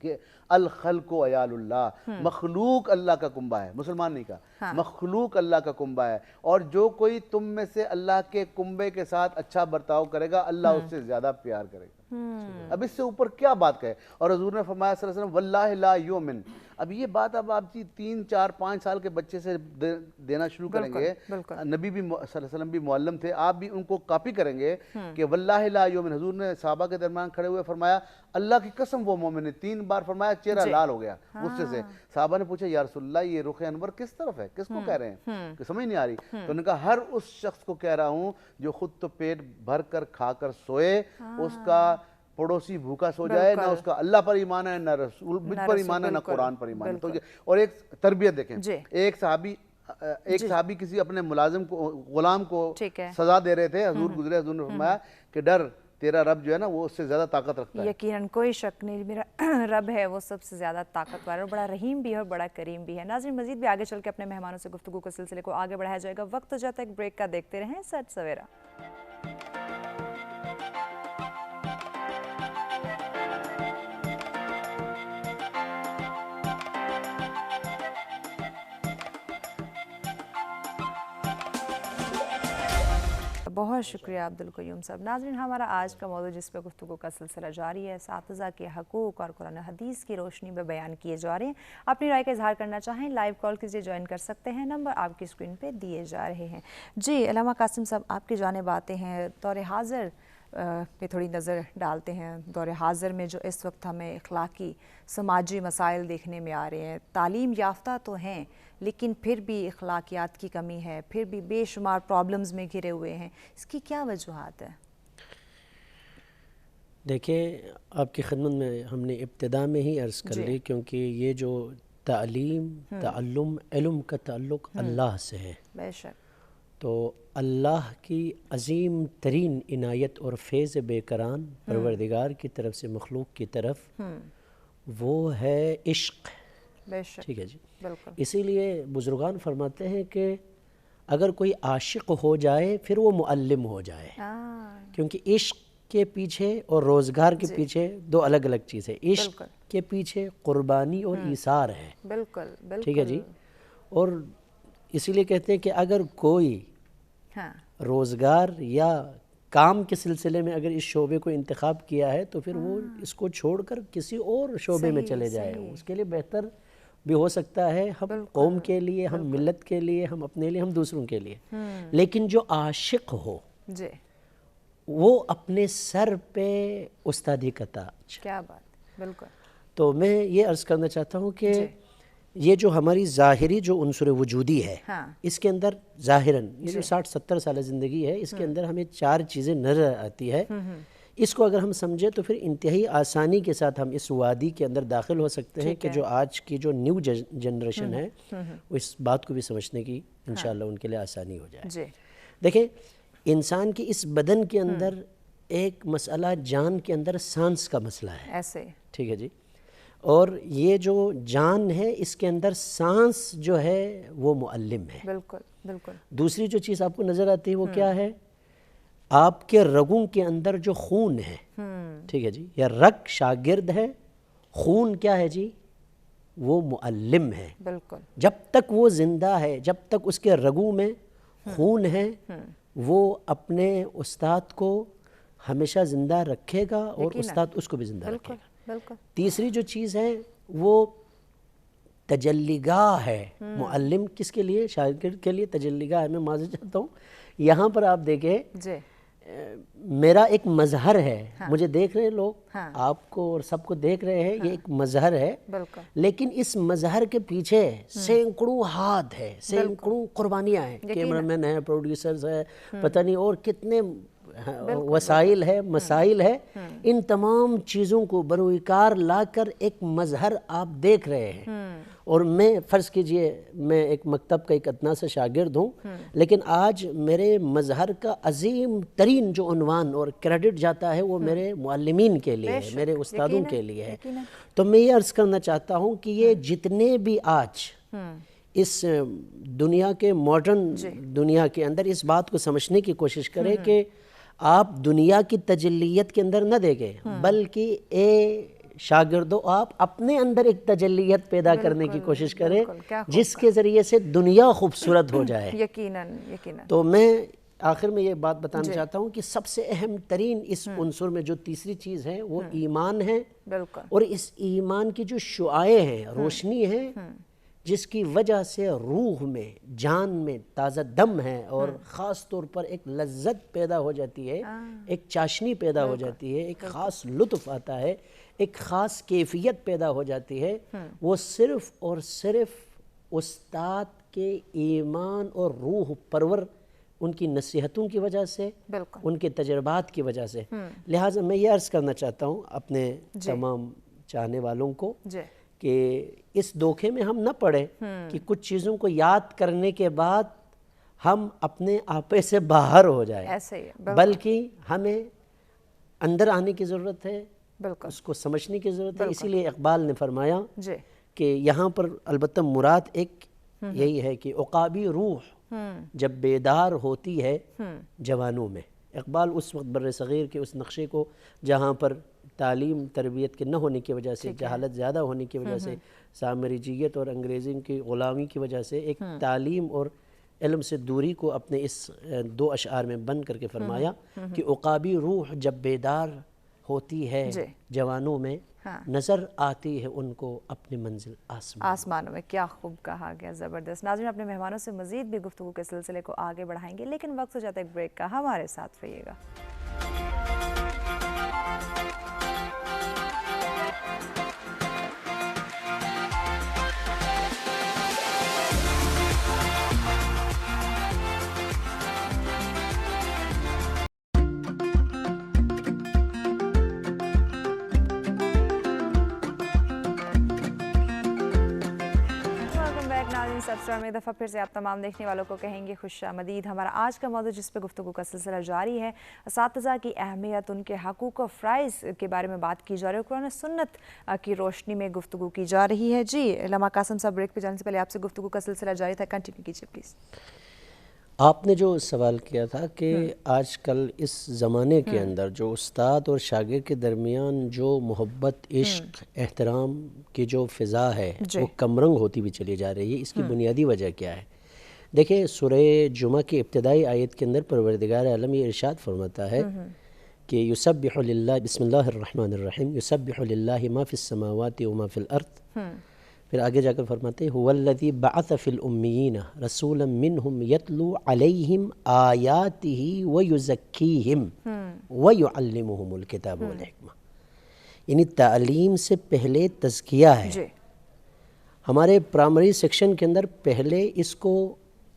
کہ الخلق عیال اللہ، مخلوق اللہ کا کنبہ ہے. مسلمان نہیں کہا، مخلوق اللہ کا کنبہ ہے، اور جو کوئی تم میں سے اللہ کے کنبے کے ساتھ اچھا برتاؤ کرے گا اللہ اس سے زیادہ پیار کرے گا. اب اس سے اوپر کیا بات کہے؟ اور حضور نے فرمایا صلی اللہ علیہ وسلم واللہ لا یؤمن. اب یہ بات اب آپ جی 3 4 5 سال کے بچے سے دینا شروع کریں گے. نبی بھی صلی اللہ علیہ وسلم بھی معلم تھے، آپ بھی ان کو کاپی کریں گے کہ واللہ لا یؤمن. حضور نے صحابہ کے درمیان کھڑے ہوئے فرمایا اللہ کی قسم وہ مومن ہے. 3 بار فرمایا، چہرہ لال ہو گیا غصے سے. صحابہ نے پوچھا یا رسول اللہ یہ رخ انور کس طرف ہے، کس کو کہہ رہے ہیں، کہ سمجھ نہیں آ رہی. تو انہوں نے کہا ہر اس شخص کو کہہ رہا ہوں جو خود تو پیٹ بھر کر کھا کر سوئے، اس کا پڑوسی بھوکا سو جائے، نہ اس کا اللہ پر ایمان ہے، نہ رسول مجھ پر ایمان ہے، نہ قرآن پر ایمان ہے. تو اور ایک تربیت دیکھیں، ایک صحابی کسی اپنے ملازم کو، غلام کو سزا دے رہے تھے. حضور گزرے، حضور نے فرمایا کہ ڈر، تیرا رب جو ہے نا وہ اس سے زیادہ طاقت رکھتا ہے.
یقیناً کوئی شک نہیں، میرا رب ہے وہ سب سے زیادہ طاقتور ہے، اور بڑا رحیم بھی ہے اور بڑا کریم بھی ہے. ناظرین مزید بھی آگے چل کے اپنے مہمانوں سے گفتگو کے سلسلے کو آگے بڑھایا جائے گا. وقت ہو جاتا ہے ایک بریک کا، دیکھتے رہیں سچ سویرا. बहुत शुक्रिया अब्दुल क़य्यूम साहब। नाज़रीन, हमारा आज का मौजूद जिस पर गुफ्तगू का सिलसिला जारी है, असातिज़ा के हकूक़ और कुरान हदीस की रोशनी में बयान किए जा रहे हैं। अपनी राय का इजहार करना चाहें, लाइव कॉल कीजिए, ज्वाइन कर सकते हैं। नंबर आपकी स्क्रीन पे दिए जा रहे हैं। जी अल्लामा कासिम साहब, आपकी जानिब आते हैं। दौर हाज़िर पे थोड़ी नज़र डालते हैं। दौर हाज़िर में जो इस वक्त हमें इखलाकी समाजी मसाइल देखने में आ रहे हैं, तालीम याफ्ता तो हैं लेकिन फिर भी इखलाकियात की कमी है, फिर भी बेशुमार प्रॉब्लम्स में घिरे हुए हैं, इसकी क्या वजूहात है?
देखिए, आपकी खिदमत में हमने इब्तिदा में ही अर्ज़ कर ली, क्योंकि ये जो तालीम, ताल्लुम, इल्म का ताल्लुक़ अल्लाह से है।
बेशक।
तो अल्लाह की अज़ीम तरीन इनायत और फैज़ बेकरान परवरदिगार की तरफ से मखलूक की तरफ वो है इश्क़।
बेशक।
ठीक है जी,
बिल्कुल।
इसीलिए बुज़ुर्गान फरमाते हैं कि अगर कोई आशिक़ हो जाए फिर वो मुअल्लिम हो जाए, क्योंकि इश्क़ के पीछे और रोज़गार के पीछे दो अलग अलग चीज़ है। इश्क़ के पीछे कुर्बानी और ईसार है।
बिल्कुल बिल्कुल।
ठीक है जी, और इसीलिए कहते हैं कि अगर कोई रोज़गार या काम के सिलसिले में अगर इस शोबे को इंतखाब किया है तो फिर वो इसको छोड़कर किसी और शोबे में चले जाए। उसके लिए बेहतर भी हो सकता है, हम कौम के लिए, हम मिल्लत के लिए, हम अपने लिए, हम दूसरों के लिए। लेकिन जो आशिक हो
जी,
वो अपने सर पे उस्तादी का ताज।
क्या बात, बिल्कुल।
तो मैं ये अर्ज़ करना चाहता हूँ कि ये जो हमारी ज़ाहिरी जो उन्सुर वजूदी है, इसके अंदर ज़ाहिरन ये जो 60-70 साल ज़िंदगी है, इसके अंदर हमें 4 चीज़ें नज़र आती है। इसको अगर हम समझें तो फिर इंतहाई आसानी के साथ हम इस वादी के अंदर दाखिल हो सकते हैं कि जो आज की जो न्यू जनरेशन है वो इस बात को भी समझने की इंशाअल्लाह उनके लिए आसानी हो जाए। देखें, इंसान की इस बदन के अंदर एक मसला जान के अंदर सांस का मसला है
ऐसे।
ठीक है जी, और ये जो जान है इसके अंदर सांस जो है वो मुअल्लिम है।
बिल्कुल बिल्कुल। दूसरी
जो चीज़ आपको नज़र आती है वो क्या है? आपके रगों के अंदर जो खून है, ठीक है जी, या रग शागिर्द है, खून क्या है जी? वो मुअल्लिम है।
बिल्कुल।
जब तक वो जिंदा है, जब तक उसके रगों में खून है, वो अपने उस्ताद को हमेशा जिंदा रखेगा और उस्ताद उसको भी जिंदा रखेगा।
बिल्कुल।
तीसरी जो चीज़ है वो तजल्लीगाह है। मुअल्लिम किसके लिए? शागिर्द के लिए तजल्लीगाह है। मैं माज़ चाहता हूँ, यहाँ पर आप देखें मेरा एक मजहर है, मुझे देख रहे हैं लोग, आपको और सबको देख रहे हैं, ये एक मजहर है, लेकिन इस मजहर के पीछे सैकड़ों हाथ है, सैकड़ों कुर्बानियाँ हैं, कैमरामैन है, प्रोड्यूसर्स है, पता नहीं और कितने वसाइल है, मसाइल है। इन तमाम चीज़ों को बरूइकार लाकर एक मजहर आप देख रहे हैं। और मैं फ़र्ज़ कीजिए मैं एक मकतब का एक अदना सा शागिर्द हूँ, लेकिन आज मेरे मजहर का अजीम तरीन जो उन्वान और क्रेडिट जाता है वो मेरे मुअल्लिमीन के लिए है, मेरे उस्तादों के लिए है। तो मैं ये अर्ज़ करना चाहता हूँ कि ये जितने भी आज इस दुनिया के मॉडर्न दुनिया के अंदर इस बात को समझने की कोशिश करें कि आप दुनिया की तजल्लियत के अंदर न देखें, बल्कि शागिर्दों आप अपने अंदर एक तजल्लियत पैदा करने की कोशिश करें जिसके ज़रिए से दुनिया खूबसूरत हो जाए।
यकीनन यकीनन।
तो मैं आखिर में ये बात बताना चाहता हूँ कि सबसे अहम तरीन इस उन्सुर में जो तीसरी चीज़ है वो ईमान है। और इस ईमान की जो शुआएं हैं, रोशनी है, जिसकी वजह से रूह में, जान में ताज़ा दम है और ख़ास तौर पर एक लज्जत पैदा हो जाती है, एक चाशनी पैदा हो जाती है, एक ख़ास लुत्फ़ आता है, एक ख़ास कैफियत पैदा हो जाती है। वो सिर्फ़ और सिर्फ उस्ताद के ईमान और रूह परवर उनकी नसीहतों की वजह से, उनके तजर्बात की वजह से। लिहाजा मैं ये अर्ज़ करना चाहता हूँ अपने तमाम चाहने वालों को कि इस धोखे में हम न पड़े कि कुछ चीज़ों को याद करने के बाद हम अपने आपे से बाहर हो जाए, बल्कि हमें अंदर आने की ज़रूरत है, उसको समझने की ज़रूरत है। इसीलिए इकबाल ने फरमाया कि यहाँ पर अलबत्ता मुराद एक यही है कि उकाबी रूह जब बेदार होती है जवानों में। इकबाल उस वक्त बर्रे सग़ीर के उस नक्शे को जहाँ पर तालीम तरबियत के न होने की वजह से, जहालत ज़्यादा होने की वजह से, सामरिजियत और अंग्रेज़ी की ग़ुलामी की वजह से एक तालीम और علم سے دوری کو اپنے اس 2 اشعار میں بند کر کے فرمایا کہ عقابی روح جب بیدار ہوتی ہے جوانوں میں، نظر آتی ہے ان کو اپنی منزل
آسمانوں میں۔ کیا خوب کہا گیا، زبردست۔ ناظرین، اپنے مہمانوں سے مزید بھی گفتگو کے سلسلے کو آگے بڑھائیں گے، لیکن وقت ہو جاتا ہے ایک بریک کا، ہمارے ساتھ رہیے گا۔ سبسٹار میں دفعہ پھر سے آپ تمام دیکھنے والوں کو کہیں گے خوش آمدید۔ ہمارا آج کا موضوع جس پہ گفتگو کا سلسلہ جاری ہے، اساتذہ کی اہمیت، ان کے حقوق و فرائض کے بارے میں بات کی جا رہی ہے، قرآن سنت کی روشنی میں گفتگو کی جا رہی ہے۔ جی علامہ قاسم صاحب، بریک پہ جانے سے پہلے آپ سے گفتگو کا سلسلہ جاری تھا، کنٹینیو کیجیے پلیز۔
آپ نے جو سوال کیا تھا کہ آج کل اس زمانے کے اندر جو استاد اور شاگرد کے درمیان جو محبت، عشق، احترام کی جو فضا ہے وہ کم رنگ ہوتی بھی چلی جا رہی ہے، اس کی بنیادی وجہ کیا ہے؟ دیکھیں، سورہ جمعہ کی ابتدائی آیت کے اندر پروردگار عالم یہ ارشاد فرماتا ہے کہ یسبح للہ، بسم اللہ الرحمن الرحیم، یسبح للہ ما فی السماوات وما فی الارض، پھر آگے جا کر فرماتے ہیں هو الذی بعث فی الامیین رسولا منہم یتلو علیہم آیاتہ ویزکیہم ویعلمہم الکتاب والحکمہ۔ یعنی تعلیم سے پہلے تزکیہ ہے۔ ہمارے پرائمری سیکشن کے اندر پہلے اس کو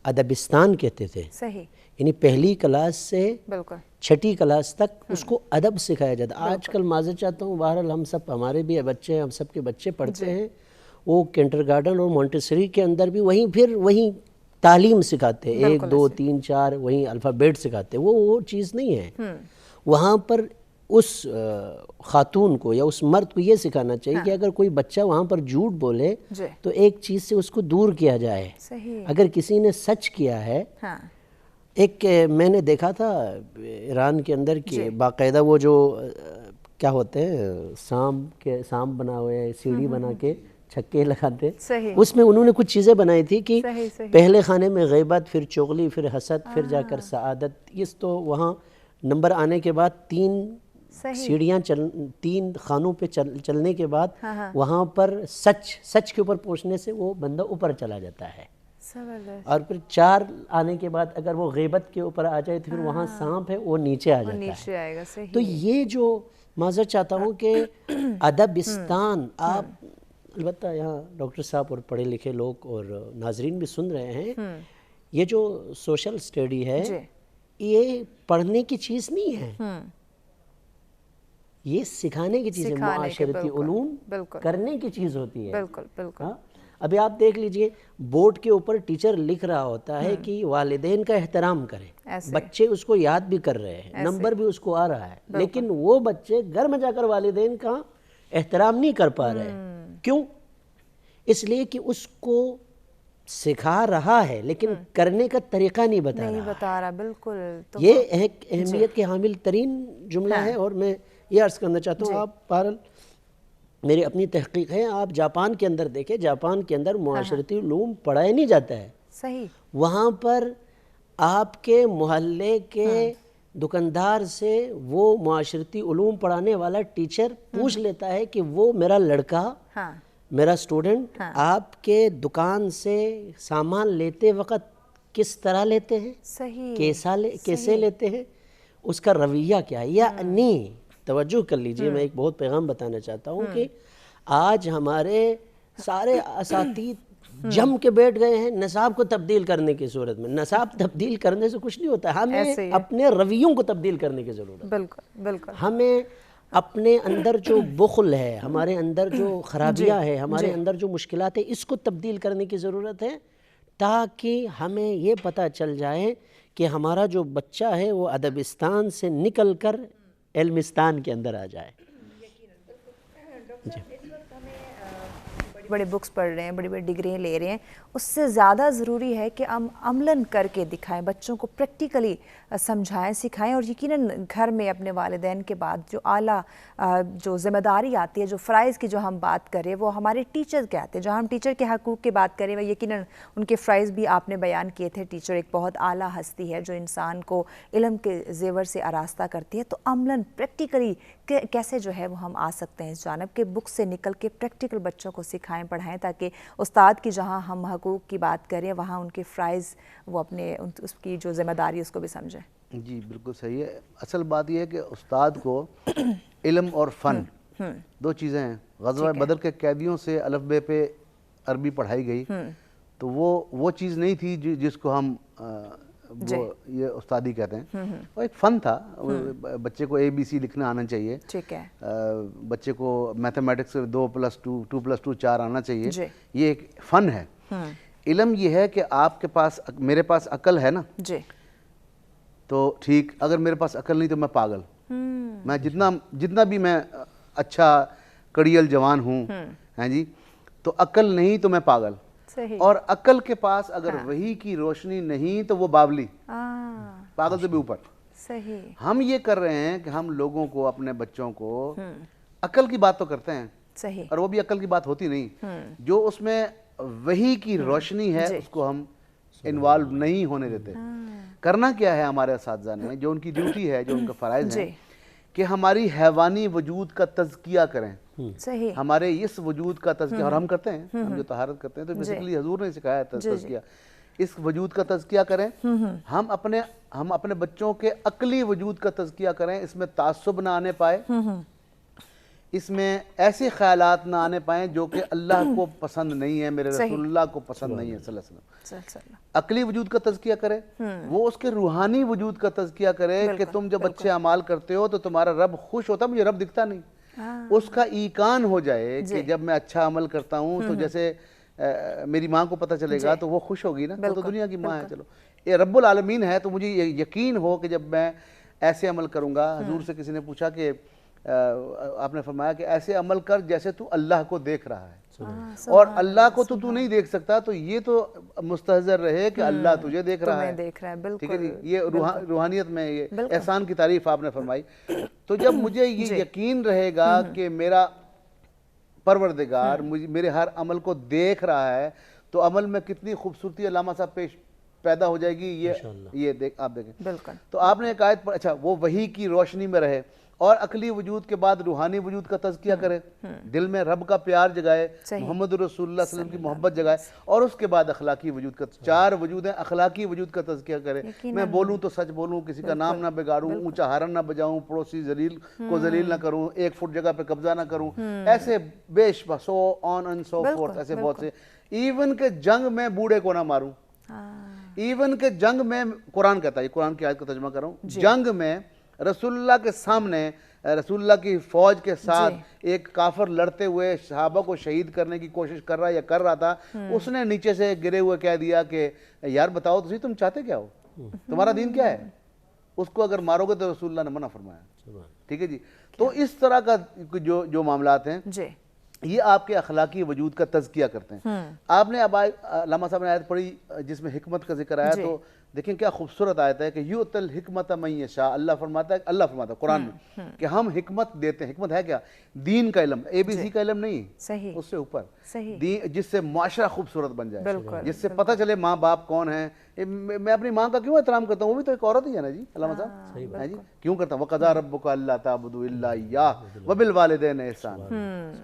ادبستان کہتے تھے، یعنی پہلی کلاس سے 6ٹھی کلاس تک اس کو ادب سکھایا جاتا۔ آج کل معذرت چاہتا ہوں، بہرحال ہم سب، ہمارے بھی بچے ہیں، ہم سب کے بچے پڑھتے ہیں، وہ کنڈر گارڈن اور مونٹیسری کے اندر بھی وہیں تعلیم سکھاتے ہیں، 1 2 3 4 وہیں الفابیٹ سکھاتے ہیں۔ وہ چیز نہیں ہے۔ وہاں پر اس خاتون کو یا اس مرد کو یہ سکھانا چاہیے کہ اگر کوئی بچہ وہاں پر جھوٹ بولے تو ایک چیز سے اس کو دور کیا جائے۔ اگر کسی نے سچ کیا ہے، ایک میں نے دیکھا تھا ایران کے اندر کہ باقاعدہ وہ جو کیا ہوتے ہیں، سام بنا ہوئے ہیں، سیڑھی بنا کے چھکے لگاتے، اس میں انہوں نے کچھ چیزیں بنائی تھی کہ پہلے خانے میں غیبت، پھر چغلی، پھر حسد، پھر جا کر سعادت۔ اس تو وہاں نمبر آنے کے بعد 3 سیڑھیاں 3 خانوں پہ چلنے کے بعد وہاں پر سچ کے اوپر پہنچنے سے وہ بندہ اوپر چلا جاتا ہے، اور پھر 4 آنے کے بعد اگر وہ غیبت کے اوپر آ جائے تو پھر وہاں سانپ ہے، وہ نیچے آ جاتا ہے۔ تو یہ جو معذرت چاہتا ہوں کہ ادبستان، آپ البتہ یہاں ڈاکٹر صاحب اور پڑھے لکھے لوگ اور ناظرین بھی سن رہے ہیں، یہ جو سوشل اسٹڈی ہے یہ پڑھنے کی چیز نہیں ہے، یہ سکھانے کی چیز ہے، معاشرتی علوم کرنے کی چیز ہوتی ہے۔ ابھی آپ دیکھ لیجئے، بورڈ کے اوپر ٹیچر لکھ رہا ہوتا ہے کہ والدین کا احترام کریں، بچے اس کو یاد بھی کر رہے ہیں، نمبر بھی اس کو آ رہا ہے، لیکن وہ بچے گھر میں جا کر والدین کا احترام نہیں کر پا رہے۔ کیوں؟ اس لیے کہ اس کو سکھا رہا ہے لیکن کرنے کا طریقہ نہیں بتا رہا۔
بالکل،
یہ ایک اہمیت کے حامل ترین جملہ ہے، اور میں یہ عرض کرنا چاہتا ہوں، آپ بہرحال میری اپنی تحقیق ہے، آپ جاپان کے اندر دیکھیں، جاپان کے اندر معاشرتی علوم پڑھایا نہیں جاتا ہے۔ وہاں پر آپ کے محلے کے دکاندار سے وہ معاشرتی علوم پڑھانے والا ٹیچر پوچھ لیتا ہے کہ وہ میرا لڑکا، میرا اسٹوڈنٹ آپ کے دکان سے سامان لیتے وقت کس طرح لیتے ہیں، کیسے لیتے ہیں، اس کا رویہ کیا ہے۔ یعنی توجہ کر لیجئے، میں ایک بہت پیغام بتانا چاہتا ہوں کہ آج ہمارے سارے اساتید جم کے بیٹھ گئے ہیں نصاب کو تبدیل کرنے کی صورت میں۔ نصاب تبدیل کرنے سے کچھ نہیں ہوتا، ہمیں اپنے رویوں کو تبدیل کرنے کی ضرورت ہے۔ ہمیں اپنے اندر جو بخل ہے، ہمارے اندر جو خرابیاں ہیں، ہمارے اندر جو مشکلات ہیں، اس کو تبدیل کرنے کی ضرورت ہے، تاکہ ہمیں یہ پتہ چل جائے کہ ہمارا جو بچہ ہے وہ ادبستان سے نکل کر علمستان کے اندر آ جائے۔
ڈاکٹر صاحب، اس وقت ہمیں بڑی बड़े बुक्स पढ़ रहे हैं, बड़ी बड़ी डिग्रियाँ ले रहे हैं, उससे ज़्यादा ज़रूरी है कि हम अमलन करके दिखाएं, बच्चों को प्रैक्टिकली समझाएं, सिखाएं। और यकीनन घर में अपने वालिदैन के बाद जो आला जो ज़िम्मेदारी आती है, जो फ़राइज़ की जो हम बात करें, वो हमारे टीचर के आते हैं। जहाँ हम टीचर के हकूक़ की बात करें, वह यकीनन उनके फ़राइज़ भी आपने बयान किए थे। टीचर एक बहुत आला हस्ती है जो इंसान को इल्म के ज़ेवर से आरास्ता करती है। तो अमलन प्रैक्टिकली कैसे जो है वो हम आ सकते हैं इस जानब के, बुक से निकल के प्रैक्टिकल बच्चों को सिखाएं, पढ़ाएं, ताकि उस्ताद की जहाँ हम हकूक़ की बात करें वहाँ उनके फ़राइज़ वो अपने उसकी जो ज़िम्मेदारी उसको भी समझें।
जी बिल्कुल सही है। असल बात यह है कि उस्ताद को इल्म और फ़न दो चीज़ें हैं। ग़ज़वा बदर के कैदियों से अलफ़बे पे अरबी पढ़ाई गई, तो वो चीज़ नहीं थी जिसको हम वो ये उस्तादी कहते हैं। वो एक फ़न था। बच्चे को ABC लिखना आना चाहिए, ठीक है, बच्चे को मैथमेटिक्स 2+2 2+2 4 आना चाहिए। ये एक फ़न है। इल्म ये है कि आपके पास, मेरे पास अकल है ना जी, तो ठीक, अगर मेरे पास अकल नहीं तो मैं पागल। मैं जितना भी मैं अच्छा कड़ियल जवान हूँ, हैं जी, तो अकल नहीं तो मैं पागल। सही। और अकल के पास अगर वही की रोशनी नहीं तो वो बावली, पागल से भी ऊपर। सही। हम ये कर रहे हैं कि हम लोगों को, अपने बच्चों को अकल की बात तो करते हैं, सही, और वो भी अकल की बात होती नहीं। जो उसमें वही की रोशनी है उसको हम इन्वॉल्व नहीं होने देते। करना क्या है हमारे असातिज़ा ने, जो उनकी ड्यूटी है, जो उनका फ़राइज़ है, कि हमारी हैवानी वजूद का तज़किया करें। सही। हमारे इस वजूद का तज़किया, और हम करते हैं, हम जो तहारत करते हैं, तो बेसिकली हजूर ने सिखाया तज़किया, इस वजूद का तज़किया करें। हम अपने बच्चों के अकली वजूद का तज़किया करें, इसमें तासुब ना आने पाए, इसमें ऐसे ख्यालात ना आने पाए जो कि अल्लाह को पसंद नहीं है, मेरे रसूलुल्लाह को पसंद नहीं है सल्लल्लाहु अलैहि वसल्लम। अकली वजूद का तज़किया करे, वो उसके रूहानी वजूद का तज़किया करे कि तुम जब अच्छे अमाल करते हो तो तुम्हारा रब खुश होता है। मुझे रब दिखता नहीं, उसका ईकान हो जाए कि जब मैं अच्छा अमल करता हूँ तो जैसे मेरी माँ को पता चलेगा तो वो खुश होगी ना, वो तो दुनिया की माँ है। चलो, ये रब्बुल आलमीन है, तो मुझे यकीन हो कि जब मैं ऐसे अमल करूँगा। हुजूर से किसी ने पूछा कि आपने फरमाया कि ऐसे अमल कर जैसे तू अल्लाह को देख रहा है, और अल्लाह को तो तू नहीं देख सकता, तो ये तो मुस्तहज़र रहे कि अल्लाह तुझे देख रहा है। ठीक है जी, ये रूहानियत में ये एहसान की तारीफ आपने फरमाई। तो जब मुझे ये यकीन रहेगा कि मेरा परवरदिगार मेरे हर अमल को देख रहा है, तो अमल में कितनी खूबसूरती अल्लामा साहब पेश पैदा हो जाएगी। ये आप देखें। तो आपने एक आयत पर, अच्छा, वो वही की रोशनी में रहे और अकली वजूद के बाद रूहानी वजूद का तज़किया करे, दिल में रब का प्यार जगाए, मोहम्मद रसूलुल्लाह सल्लल्लाहु अलैहि वसल्लम की मोहब्बत जगाए, और उसके बाद अखलाकी वजूद का, 4 वजूद हैं, अखलाकी वजूद का तज़किया करे। मैं बोलूँ तो सच बोलूँ, किसी का नाम ना बिगाड़ूँ, ऊंचा हारन ना बजाऊँ, पड़ोसी जलील को जलील ना करूँ, 1 फुट जगह पे कब्जा ना करूँ, ऐसे बेशबा so on and so forth, ऐसे बहुत से। इवन के जंग में बूढ़े को ना मारूँ, इवन के जंग में, कुरान कहता है, कुरान की आयत का तर्जुमा कर रहा हूँ, जंग में रसूलुल्लाह के सामने, रसूलुल्लाह की फौज के साथ एक काफिर लड़ते हुए सहाबा को शहीद करने की कोशिश कर रहा या कर रहा था, उसने नीचे से गिरे हुए कह दिया कि यार बताओ तुम चाहते क्या हो, तुम्हारा दीन क्या है। उसको अगर मारोगे तो रसूलुल्लाह ने मना फरमाया। ठीक है जी। तो इस तरह का जो मामलात हैं, ये आपके अखलाकी वजूद का तज़किया करते हैं। आपने अब अल्लामा साहब ने आयत पढ़ी जिसमें हिकमत का जिक्र आया, तो देखें क्या खूबसूरत आयत है कि युतल हिकमत मन यशा, अल्लाह फरमाता है कुरान में कि हम हिकमत देते हैं। हिकमत है क्या? दीन का इल्म, ABC का इल्म नहीं, सही, उससे ऊपर जिससे मुआशरा खूबसूरत बन जाए, जिससे पता चले माँ बाप कौन है। मैं अपनी माँ का क्यों एहतराम करता हूँ, वो भी तो एक औरत ही है ना जी, अल्लामा साहब है जी, क्यों करता हूँ। वक़ज़ा रब्बुका अल्ला ताबुदू इल्ला इय्याहु व बिल वालिदैनि इहसाना,